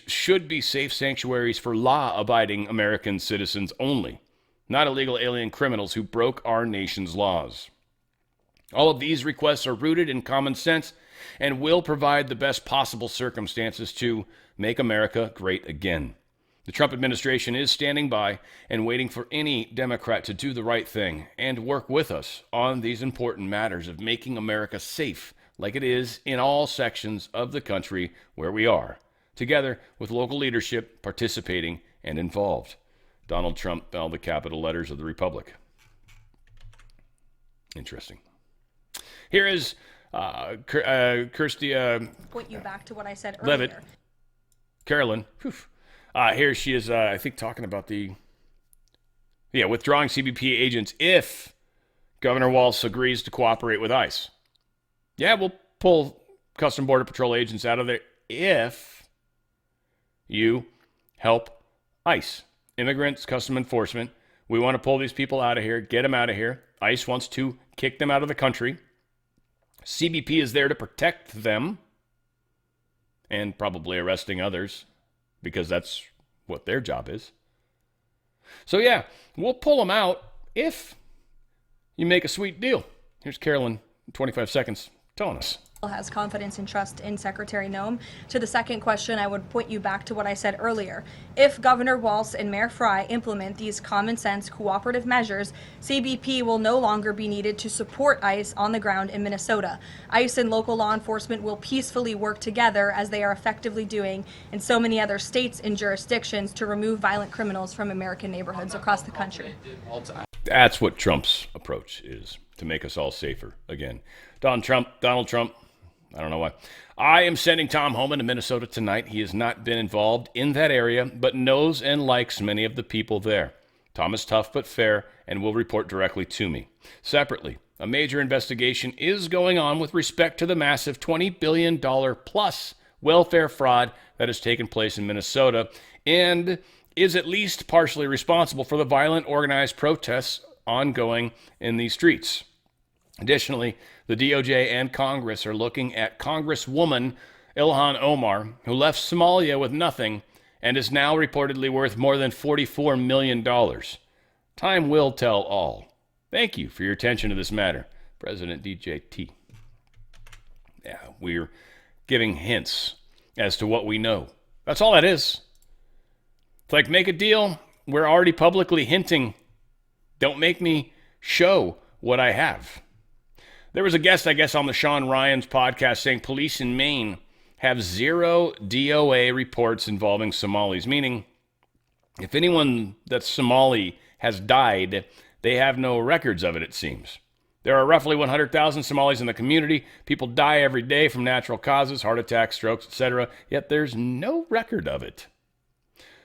should be safe sanctuaries for law-abiding American citizens only, not illegal alien criminals who broke our nation's laws. All of these requests are rooted in common sense and will provide the best possible circumstances to make America great again. The Trump administration is standing by and waiting for any Democrat to do the right thing and work with us on these important matters of making America safe like it is in all sections of the country where we are, together with local leadership participating and involved. Donald Trump, all the capital letters of the Republic. Interesting. Here is Kirsty Point you back to what I said Levitt, earlier. Carolyn. Here she is, I think, talking about withdrawing CBP agents if Governor Walz agrees to cooperate with ICE. Yeah, we'll pull Custom Border Patrol agents out of there if you help ICE. Immigrants, Custom Enforcement. We want to pull these people out of here, get them out of here. ICE wants to kick them out of the country. CBP is there to protect them and probably arresting others because that's what their job is. So yeah, we'll pull them out if you make a sweet deal. Here's Carolyn, 25 seconds, telling us. Has confidence and trust in Secretary Noem. To the second question, I would point you back to what I said earlier. If Governor Walz and Mayor Fry implement these common sense cooperative measures, CBP will no longer be needed to support ICE on the ground in Minnesota. ICE and local law enforcement will peacefully work together as they are effectively doing in so many other states and jurisdictions to remove violent criminals from American neighborhoods across the country. That's what Trump's approach is, to make us all safer again. Donald Trump, I don't know why. I am sending Tom Homan to Minnesota tonight. He has not been involved in that area, but knows and likes many of the people there. Tom is tough but fair and will report directly to me. Separately, a major investigation is going on with respect to the massive $20 billion plus welfare fraud that has taken place in Minnesota and is at least partially responsible for the violent organized protests ongoing in these streets. Additionally, the DOJ and Congress are looking at Congresswoman Ilhan Omar, who left Somalia with nothing and is now reportedly worth more than $44 million. Time will tell all. Thank you for your attention to this matter, President DJT. Yeah, we're giving hints as to what we know. That's all that is. It's like, make a deal. We're already publicly hinting. Don't make me show what I have. There was a guest, I guess, on the Sean Ryan's podcast saying police in Maine have 0 DOA reports involving Somalis, meaning if anyone that's Somali has died, they have no records of it, it seems. There are roughly 100,000 Somalis in the community. People die every day from natural causes, heart attacks, strokes, etc., yet there's no record of it.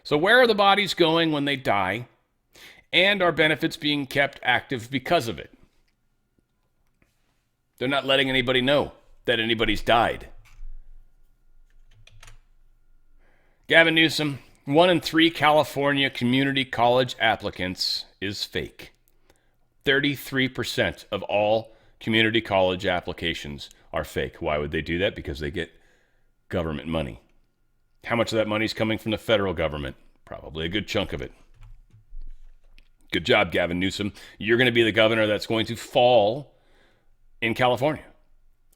So where are the bodies going when they die? And are benefits being kept active because of it? They're not letting anybody know that anybody's died. Gavin Newsom, 1 in 3 California community college applicants is fake. 33% of all community college applications are fake. Why would they do that? Because they get government money. How much of that money is coming from the federal government? Probably a good chunk of it. Good job, Gavin Newsom. You're going to be the governor that's going to fall in California.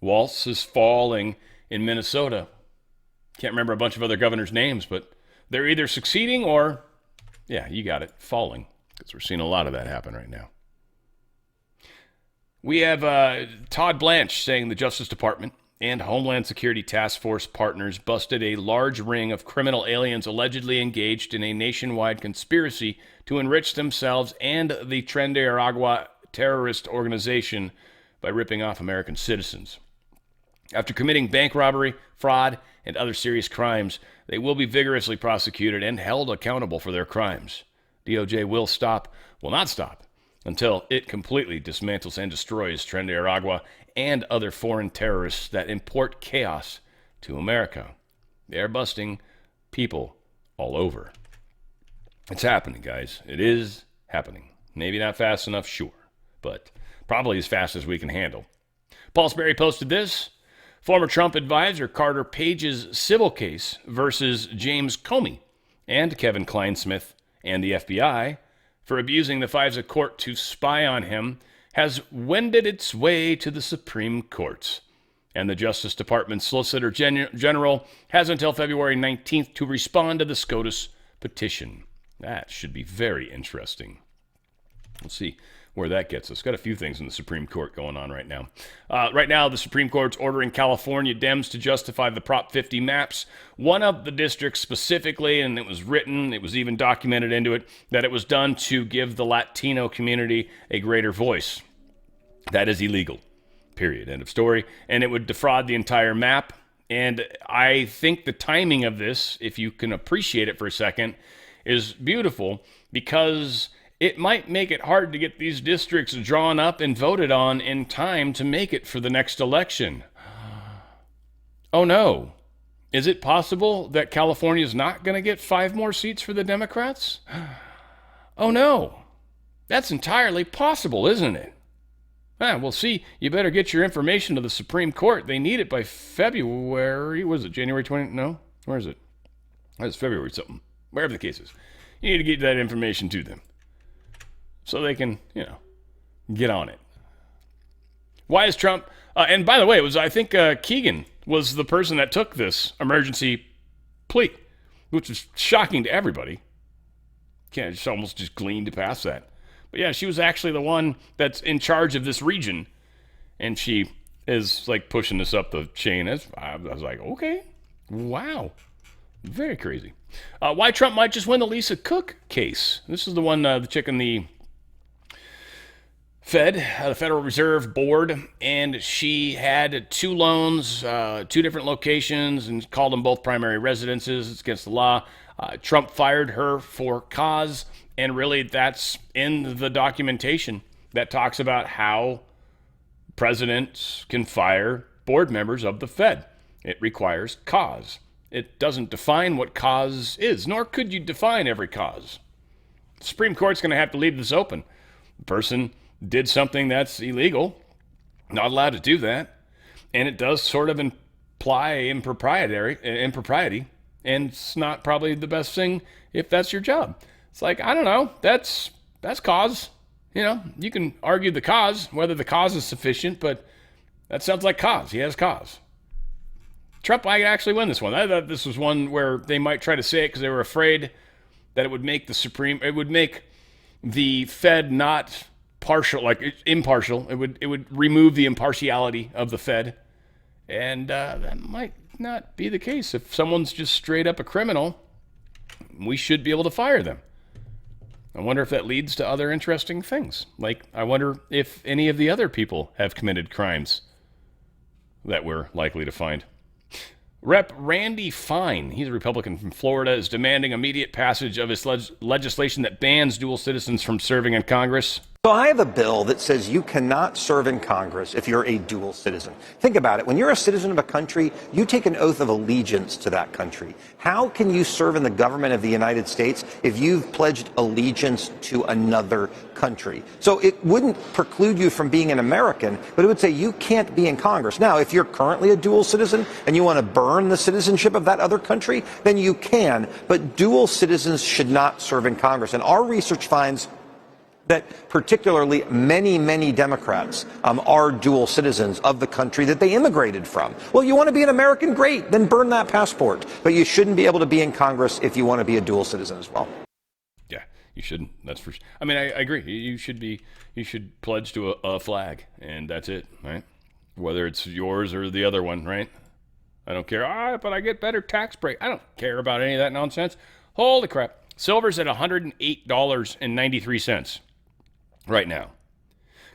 Walz is falling in Minnesota. Can't remember a bunch of other governors' names, but they're either succeeding or, yeah, you got it, falling. Because we're seeing a lot of that happen right now. We have Todd Blanche saying the Justice Department and Homeland Security Task Force partners busted a large ring of criminal aliens allegedly engaged in a nationwide conspiracy to enrich themselves and the Tren de Aragua terrorist organization by ripping off American citizens. After committing bank robbery, fraud, and other serious crimes, they will be vigorously prosecuted and held accountable for their crimes. DOJ will not stop, until it completely dismantles and destroys Tren de Aragua and other foreign terrorists that import chaos to America. They are busting people all over. It's happening, guys. It is happening. Maybe not fast enough, sure, but probably as fast as we can handle. Paul Sperry posted this. Former Trump advisor Carter Page's civil case versus James Comey and Kevin Kleinsmith and the FBI for abusing the FISA court to spy on him has wended its way to the Supreme Court. And the Justice Department Solicitor General has until February 19th to respond to the SCOTUS petition. That should be very interesting. Let's see where that gets us. Got a few things in the Supreme Court going on right now. Right now, the Supreme Court's ordering California Dems to justify the Prop 50 maps. One of the districts specifically, and it was even documented into it, that it was done to give the Latino community a greater voice. That is illegal. Period. End of story. And it would defraud the entire map. And I think the timing of this, if you can appreciate it for a second, is beautiful because it might make it hard to get these districts drawn up and voted on in time to make it for the next election. Oh no. Is it possible that California is not going to get 5 more seats for the Democrats? Oh no. That's entirely possible, isn't it? Well, see, you better get your information to the Supreme Court. They need it by February. Was it January 20? No? Where is it? It's February something. Wherever the case is. You need to get that information to them so they can, get on it. Why is Trump... and by the way, I think Keegan was the person that took this emergency plea, which was shocking to everybody. Can't just almost just gleaned past that. But yeah, she was actually the one that's in charge of this region, and she is like pushing this up the chain. I was like, okay, wow, very crazy. Why Trump might just win the Lisa Cook case. This is the one, the chick in the Fed, the Federal Reserve Board, and she had 2 loans, 2 different locations, and called them both primary residences. It's against the law. Trump fired her for cause, and really that's in the documentation that talks about how presidents can fire board members of the Fed. It requires cause. It doesn't define what cause is, nor could you define every cause. The Supreme Court's going to have to leave this open. The person did something that's illegal, not allowed to do that, and it does sort of imply impropriety, and it's not probably the best thing if that's your job. It's like, I don't know, that's cause. You can argue the cause, whether the cause is sufficient, but that sounds like cause. He has cause. Trump might actually win this one. I thought this was one where they might try to say it because they were afraid that it would make the Fed not partial, like impartial. It would remove the impartiality of the Fed. And that might not be the case. If someone's just straight up a criminal, we should be able to fire them. I wonder if that leads to other interesting things. Like, I wonder if any of the other people have committed crimes that we're likely to find. Rep. Randy Fine, he's a Republican from Florida, is demanding immediate passage of his legislation that bans dual citizens from serving in Congress. So I have a bill that says you cannot serve in Congress if you're a dual citizen. Think about it. When you're a citizen of a country, you take an oath of allegiance to that country. How can you serve in the government of the United States if you've pledged allegiance to another country? So it wouldn't preclude you from being an American, but it would say you can't be in Congress. Now, if you're currently a dual citizen and you want to burn the citizenship of that other country, then you can. But dual citizens should not serve in Congress. And our research finds that particularly many Democrats are dual citizens of the country that they immigrated from. Well, you want to be an American? Great, then burn that passport. But you shouldn't be able to be in Congress if you want to be a dual citizen as well. Yeah, you shouldn't. That's for sure. I mean, I agree. You should pledge to a flag, and that's it, right? Whether it's yours or the other one, right? I don't care. But I get better tax break. I don't care about any of that nonsense. Holy crap. Silver's at $108.93. right now.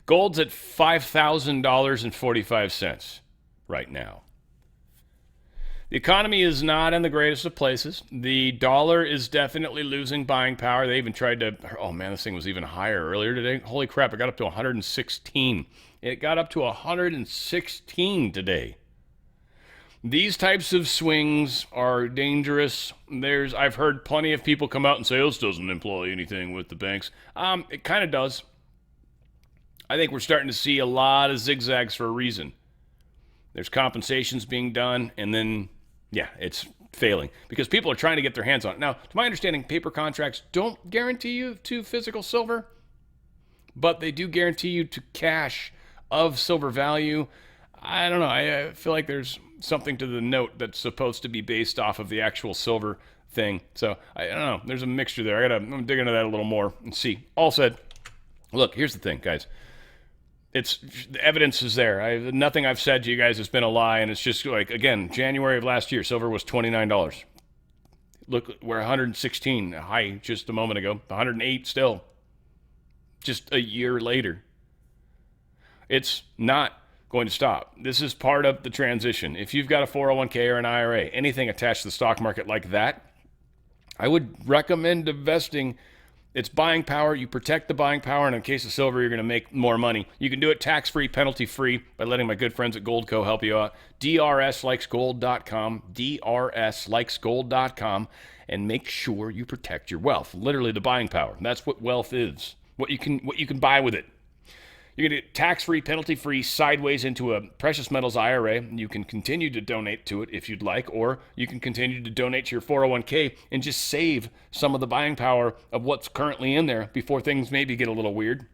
Gold's at $5,000.45 right now. The economy is not in the greatest of places. The dollar is definitely losing buying power. They even tried to, oh man, this thing was even higher earlier today. Holy crap, it got up to 116. It got up to 116 today. These types of swings are dangerous. I've heard plenty of people come out and say, this doesn't employ anything with the banks. It kind of does. I think we're starting to see a lot of zigzags for a reason. There's compensations being done, and then, yeah, it's failing because people are trying to get their hands on it. Now, to my understanding, paper contracts don't guarantee you to physical silver, but they do guarantee you to cash of silver value. I don't know. I feel like there's something to the note that's supposed to be based off of the actual silver thing. So, I don't know. There's a mixture there. I'm dig into that a little more and see. All said, look, here's the thing, guys. The evidence is there. Nothing I've said to you guys has been a lie, and it's just like, again, January of last year, silver was $29. Look, we're 116, high just a moment ago, 108 still, just a year later. It's not going to stop. This is part of the transition. If you've got a 401k or an IRA, anything attached to the stock market like that, I would recommend investing It's buying power. You protect the buying power, and in case of silver, you're going to make more money. You can do it tax-free, penalty-free by letting my good friends at Goldco help you out. DRSlikesgold.com, DRSlikesgold.com, and make sure you protect your wealth. Literally the buying power. That's what wealth is. What you can buy with it. You're going to get tax-free, penalty-free, sideways into a precious metals IRA. You can continue to donate to it if you'd like, or you can continue to donate to your 401k and just save some of the buying power of what's currently in there before things maybe get a little weird,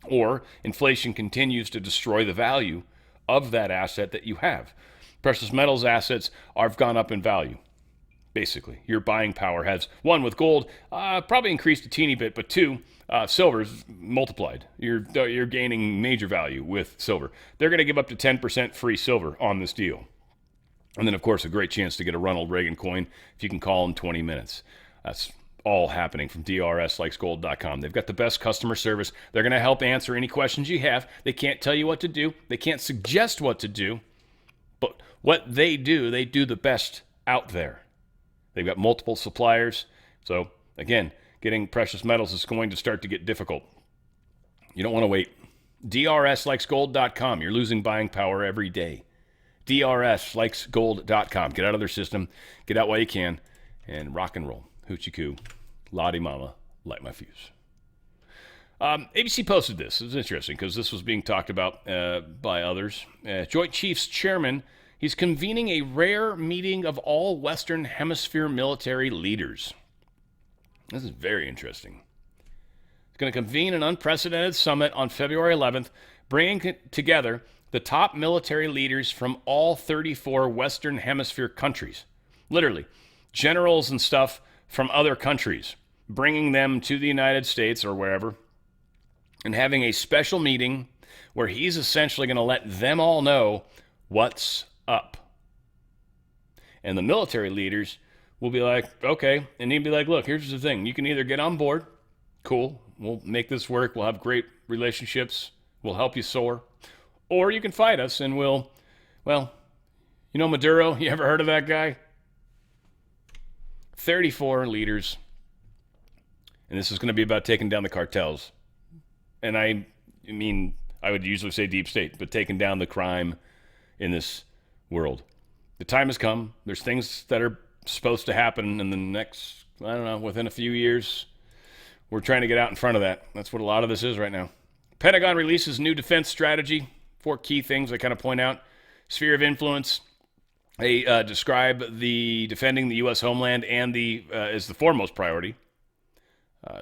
or inflation continues to destroy the value of that asset that you have. Precious metals assets have gone up in value. Basically, your buying power has, one, with gold, probably increased a teeny bit, but two, silver's multiplied. You're gaining major value with silver. They're going to give up to 10% free silver on this deal. And then, of course, a great chance to get a Ronald Reagan coin if you can call in 20 minutes. That's all happening from DRSlikesgold.com. They've got the best customer service. They're going to help answer any questions you have. They can't tell you what to do. They can't suggest what to do. But what they do the best out there. They've got multiple suppliers. So, again, getting precious metals is going to start to get difficult. You don't want to wait. DRSlikesgold.com. You're losing buying power every day. DRSlikesgold.com. Get out of their system. Get out while you can. And rock and roll. Hoochie coo. Lottie mama. Light my fuse. ABC posted this. It was interesting because this was being talked about by others. Joint Chiefs Chairman, he's convening a rare meeting of all Western Hemisphere military leaders. This is very interesting. He's going to convene an unprecedented summit on February 11th, bringing together the top military leaders from all 34 Western Hemisphere countries. Literally, generals and stuff from other countries, bringing them to the United States or wherever, and having a special meeting where he's essentially going to let them all know what's up. And the military leaders will be like, okay. And he'd be like, look, here's the thing. You can either get on board. Cool. We'll make this work. We'll have great relationships. We'll help you soar. Or you can fight us and we'll, well, you know Maduro? You ever heard of that guy? 34 leaders. And this is going to be about taking down the cartels. And I mean, I would usually say deep state, but taking down the crime in this world. The time has come. There's things that are supposed to happen in the next, I don't know, within a few years. We're trying to get out in front of that. That's what a lot of this is right now. Pentagon releases new defense strategy. 4 key things I kind of point out. Sphere of influence. They describe the defending the U.S. homeland and as the foremost priority.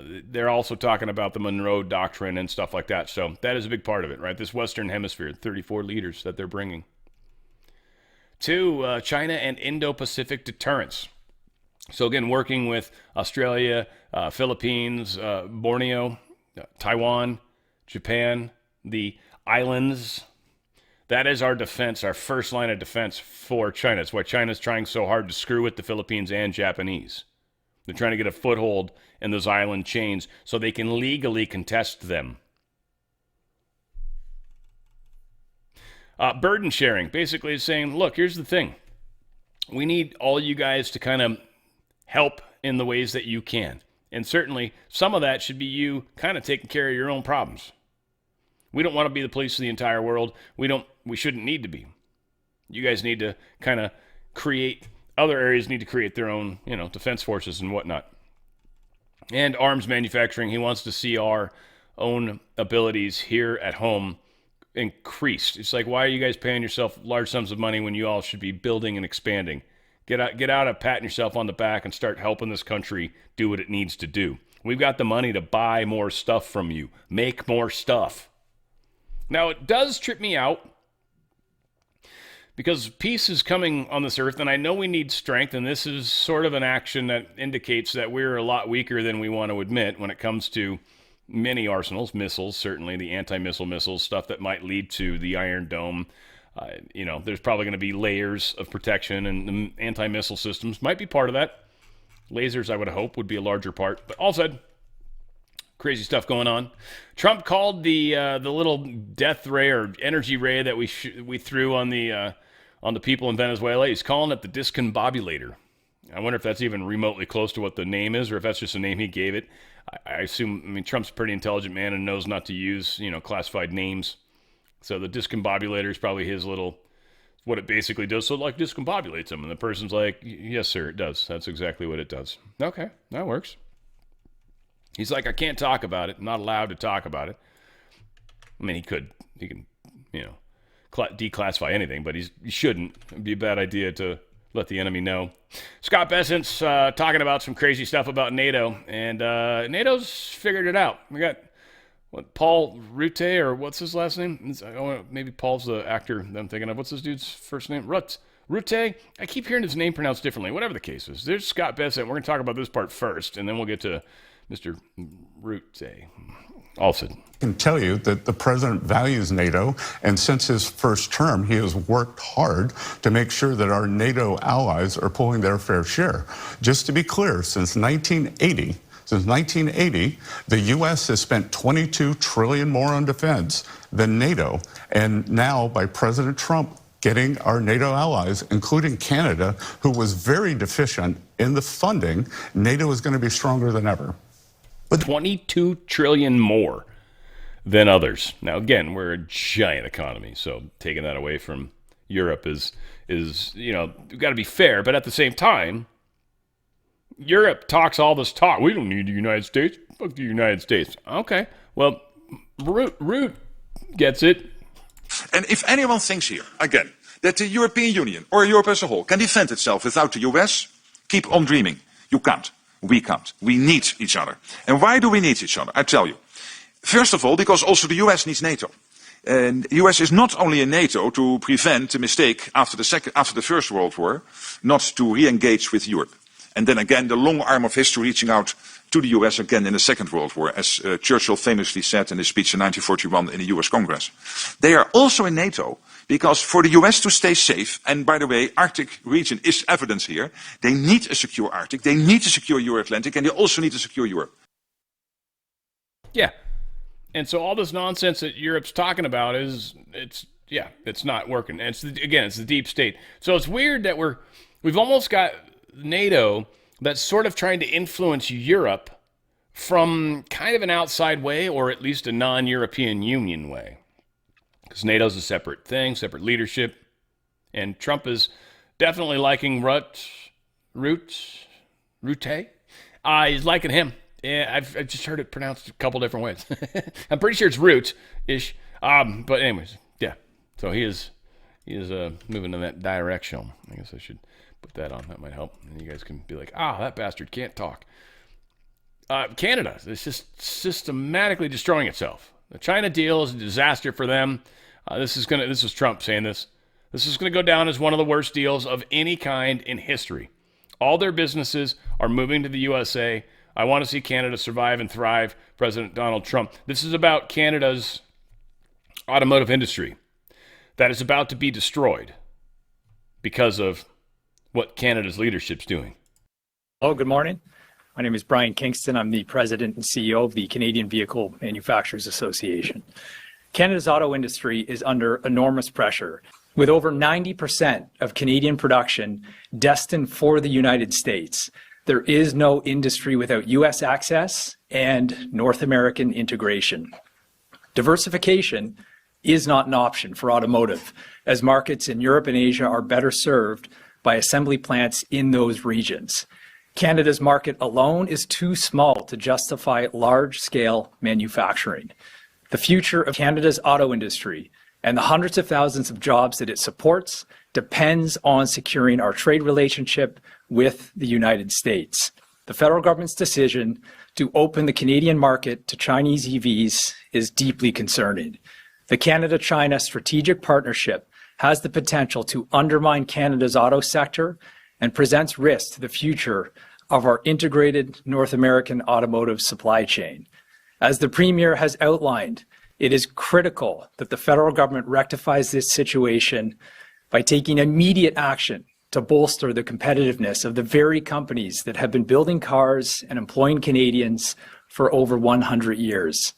They're also talking about the Monroe Doctrine and stuff like that. So that is a big part of it, right? This Western Hemisphere, 34 leaders that they're bringing. 2, China and Indo-Pacific deterrence. So again, working with Australia, Philippines, Borneo, Taiwan, Japan, the islands. That is our defense, our first line of defense for China. That's why China's trying so hard to screw with the Philippines and Japanese. They're trying to get a foothold in those island chains so they can legally contest them. Burden sharing, basically is saying, look, here's the thing. We need all you guys to kind of help in the ways that you can. And certainly, some of that should be you kind of taking care of your own problems. We don't want to be the police of the entire world. We shouldn't need to be. You guys need to kind of create, other areas need to create their own, defense forces and whatnot. And arms manufacturing, he wants to see our own abilities here at home increased. It's like, why are you guys paying yourself large sums of money when you all should be building and expanding? Get out of patting yourself on the back and start helping this country do what it needs to do. We've got the money to buy more stuff from you. Make more stuff. Now, it does trip me out because peace is coming on this earth, and I know we need strength, and this is sort of an action that indicates that we're a lot weaker than we want to admit when it comes to many arsenals, missiles, certainly the anti-missile missiles, stuff that might lead to the Iron Dome. There's probably going to be layers of protection, and the anti-missile systems might be part of that. Lasers, I would hope, would be a larger part. But all said, crazy stuff going on. Trump called the little death ray or energy ray that we threw on the people in Venezuela. He's calling it the discombobulator. I wonder if that's even remotely close to what the name is, or if that's just a name he gave it. I assume, I mean, Trump's a pretty intelligent man and knows not to use, classified names. So the discombobulator is probably his little, what it basically does. So, like, discombobulates him. And the person's like, yes, sir, it does. That's exactly what it does. Okay, that works. He's like, I can't talk about it. I'm not allowed to talk about it. I mean, he can, declassify anything, but he shouldn't. It'd be a bad idea to let the enemy know. Scott Bessent's talking about some crazy stuff about NATO, and NATO's figured it out. We got Paul Rutte, or what's his last name? Maybe Paul's the actor that I'm thinking of. What's this dude's first name? Rutte? I keep hearing his name pronounced differently. Whatever the case is. There's Scott Bessent. We're going to talk about this part first, and then we'll get to Mr. Rutte. Alfred. I can tell you that the president values NATO, and since his first term, he has worked hard to make sure that our NATO allies are pulling their fair share. Just to be clear, since 1980, the U.S. has spent $22 trillion more on defense than NATO, and now by President Trump getting our NATO allies, including Canada, who was very deficient in the funding, NATO is going to be stronger than ever. But 22 trillion more than others. Now, again, we're a giant economy, so taking that away from Europe is we've got to be fair. But at the same time, Europe talks all this talk. We don't need the United States. Fuck the United States. Okay, well, Root gets it. And if anyone thinks here, again, that the European Union or Europe as a whole can defend itself without the US, keep on dreaming. You can't. We can't. We need each other. And why do we need each other? I tell you. First of all, because also the US needs NATO. And the US is not only in NATO to prevent a mistake after the First World War, not to re-engage with Europe. And then again, the long arm of history reaching out to the US again in the Second World War, as Churchill famously said in his speech in 1941 in the US Congress. They are also in NATO because for the US to stay safe, and by the way, Arctic region is evidence here, they need a secure Arctic, they need a secure Euro-Atlantic, and they also need to secure Europe. Yeah. And so all this nonsense that Europe's talking about it's not working. And it's the deep state. So it's weird that we've almost got NATO that's sort of trying to influence Europe from kind of an outside way, or at least a non-European Union way. Because NATO's a separate thing, separate leadership. And Trump is definitely liking Rutte. He's liking him. Yeah, I've just heard it pronounced a couple different ways. I'm pretty sure it's Root-ish. But anyways, yeah. So he is moving in that direction. I guess I should put that on. That might help. And you guys can be like, that bastard can't talk. Canada is just systematically destroying itself. The China deal is a disaster for them. This is Trump saying this. This is going to go down as one of the worst deals of any kind in history. All their businesses are moving to the USA. I want to see Canada survive and thrive. President Donald Trump. This is about Canada's automotive industry that is about to be destroyed because of what Canada's leadership's doing. Hello, good morning. My name is Brian Kingston. I'm the president and CEO of the Canadian Vehicle Manufacturers Association. Canada's auto industry is under enormous pressure, with over 90% of Canadian production destined for the United States. There is no industry without U.S. access and North American integration. Diversification is not an option for automotive, as markets in Europe and Asia are better served by assembly plants in those regions. Canada's market alone is too small to justify large-scale manufacturing. The future of Canada's auto industry and the hundreds of thousands of jobs that it supports depends on securing our trade relationship with the United States. The federal government's decision to open the Canadian market to Chinese EVs is deeply concerning. The Canada-China strategic partnership has the potential to undermine Canada's auto sector and presents risks to the future of our integrated North American automotive supply chain. As the Premier has outlined, it is critical that the federal government rectifies this situation by taking immediate action to bolster the competitiveness of the very companies that have been building cars and employing Canadians for over 100 years.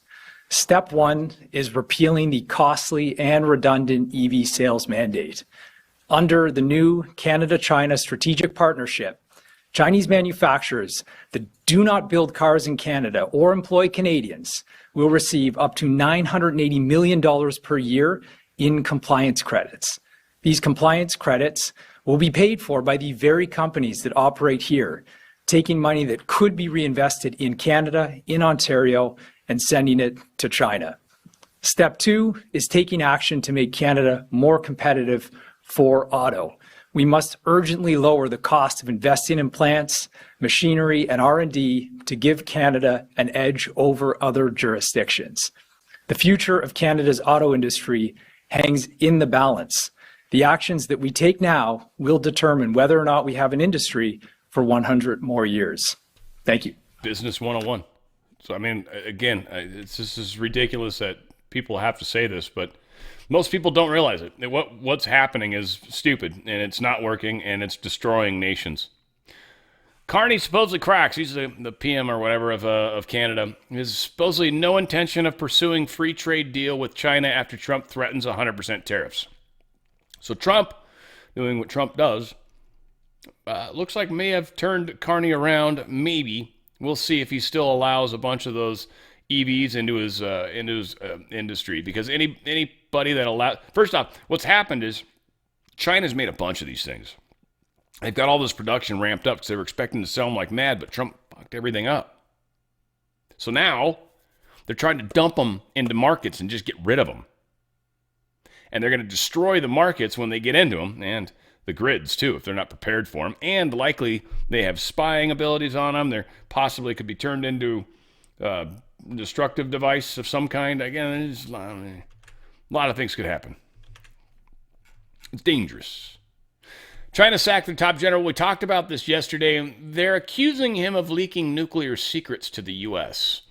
Step one is repealing the costly and redundant EV sales mandate. Under the new Canada-China strategic partnership, Chinese manufacturers that do not build cars in Canada or employ Canadians will receive up to $980 million per year in compliance credits. These compliance credits will be paid for by the very companies that operate here, taking money that could be reinvested in Canada, in Ontario, and sending it to China. Step 2 is taking action to make Canada more competitive for auto. We must urgently lower the cost of investing in plants, machinery, and R&D to give Canada an edge over other jurisdictions. The future of Canada's auto industry hangs in the balance. The actions that we take now will determine whether or not we have an industry for 100 more years. Thank you. Business 101. So, I mean, again, this is ridiculous that people have to say this, but most people don't realize it. What's happening is stupid, and it's not working, and it's destroying nations. Carney supposedly cracks. He's the PM or whatever of Canada. Has supposedly no intention of pursuing free trade deal with China after Trump threatens 100% tariffs. So Trump, doing what Trump does, looks like may have turned Carney around. Maybe. We'll see if he still allows a bunch of those EVs into his industry. Because anybody that allows... First off, what's happened is China's made a bunch of these things. They've got all this production ramped up because they were expecting to sell them like mad, but Trump fucked everything up. So now they're trying to dump them into markets and just get rid of them. And they're going to destroy the markets when they get into them, and the grids too, if they're not prepared for them. And likely they have spying abilities on them. They possibly could be turned into a destructive device of some kind. Again, a lot of things could happen. It's dangerous. China sacked their top general. We talked about this yesterday. They're accusing him of leaking nuclear secrets to the U.S.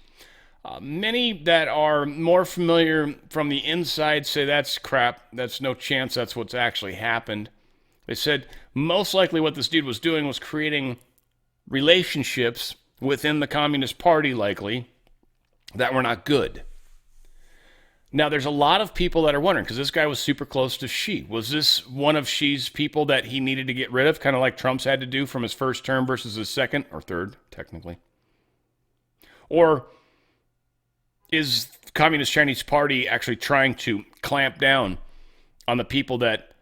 Many that are more familiar from the inside say that's crap. That's no chance. That's what's actually happened. They said most likely what this dude was doing was creating relationships within the Communist Party, likely, that were not good. Now, there's a lot of people that are wondering, because this guy was super close to Xi. Was this one of Xi's people that he needed to get rid of, kind of like Trump's had to do from his first term versus his second, or third, technically? Or is the Communist Chinese Party actually trying to clamp down on the people that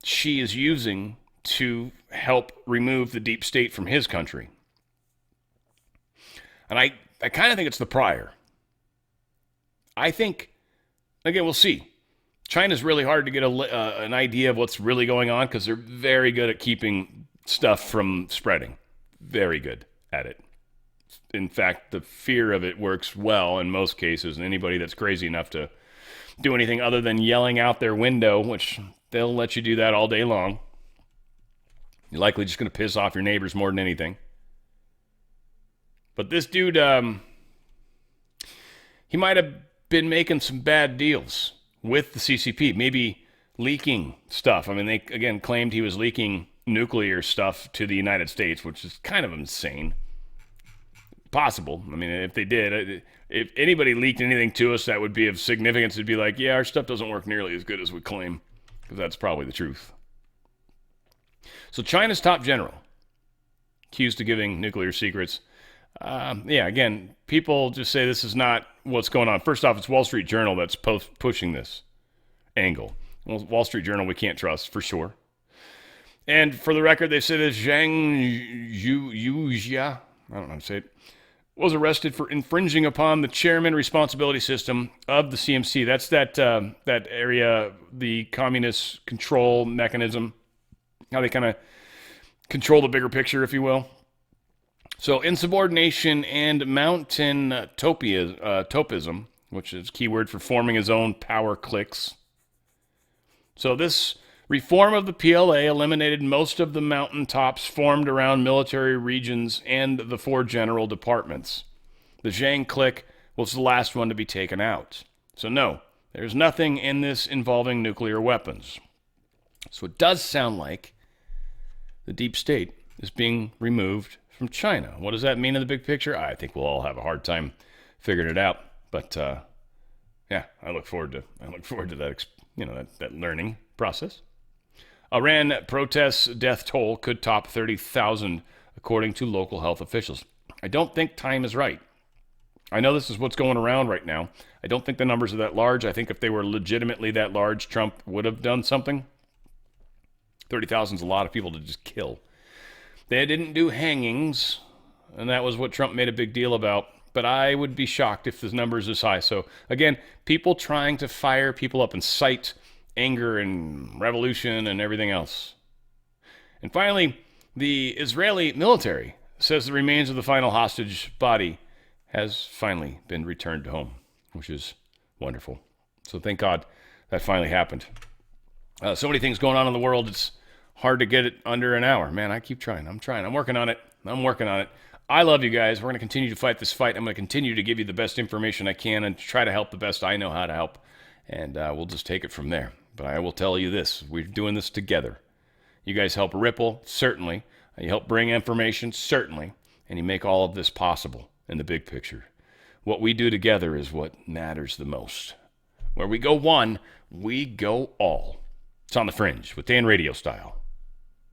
Xi is using to help remove the deep state from his country? And I kind of think it's the prior. I think, again, we'll see. China's really hard to get an idea of what's really going on because they're very good at keeping stuff from spreading. Very good at it. In fact, the fear of it works well in most cases, and anybody that's crazy enough to do anything other than yelling out their window, which they'll let you do that all day long, you're likely just going to piss off your neighbors more than anything. But this dude, he might have been making some bad deals with the CCP, maybe leaking stuff. I mean, they, again, claimed he was leaking nuclear stuff to the United States, which is kind of insane. Possible. I mean, if they did, if anybody leaked anything to us that would be of significance, it'd be like, yeah, our stuff doesn't work nearly as good as we claim, because that's probably the truth. So China's top general, accused of giving nuclear secrets. Yeah, again, people just say this is not what's going on. First off, it's Wall Street Journal that's pushing this angle. Well, Wall Street Journal we can't trust, for sure. And for the record, they say that Zhang Yujia, I don't know how to say it, was arrested for infringing upon the chairman responsibility system of the CMC. That's that area, the communist control mechanism, how they kind of control the bigger picture, if you will. So insubordination and mountain topism, which is a keyword for forming his own power cliques. So this reform of the PLA eliminated most of the mountaintops formed around military regions and the 4 general departments. The Zhang clique was the last one to be taken out. So no, there's nothing in this involving nuclear weapons. So it does sound like the deep state is being removed from China. What does that mean in the big picture? I think we'll all have a hard time figuring it out. But yeah, I look forward to that, that learning process. Iran protests death toll could top 30,000 according to local health officials. I don't think time is right. I know this is what's going around right now. I don't think the numbers are that large. I think if they were legitimately that large, Trump would have done something. 30,000 is a lot of people to just kill. They didn't do hangings, and that was what Trump made a big deal about. But I would be shocked if the numbers is high. So again, people trying to fire people up, incite anger and revolution and everything else. And finally, the Israeli military says the remains of the final hostage body has finally been returned home, which is wonderful. So thank God that finally happened. So many things going on in the world. It's hard to get it under an hour. Man, I keep trying. I'm working on it. I love you guys. We're going to continue to fight this fight. I'm going to continue to give you the best information I can and try to help the best I know how to help. And we'll just take it from there. But I will tell you this. We're doing this together. You guys help Ripple, certainly. You help bring information, certainly. And you make all of this possible in the big picture. What we do together is what matters the most. Where we go one, we go all. It's on the Fringe with Dan Radio Style.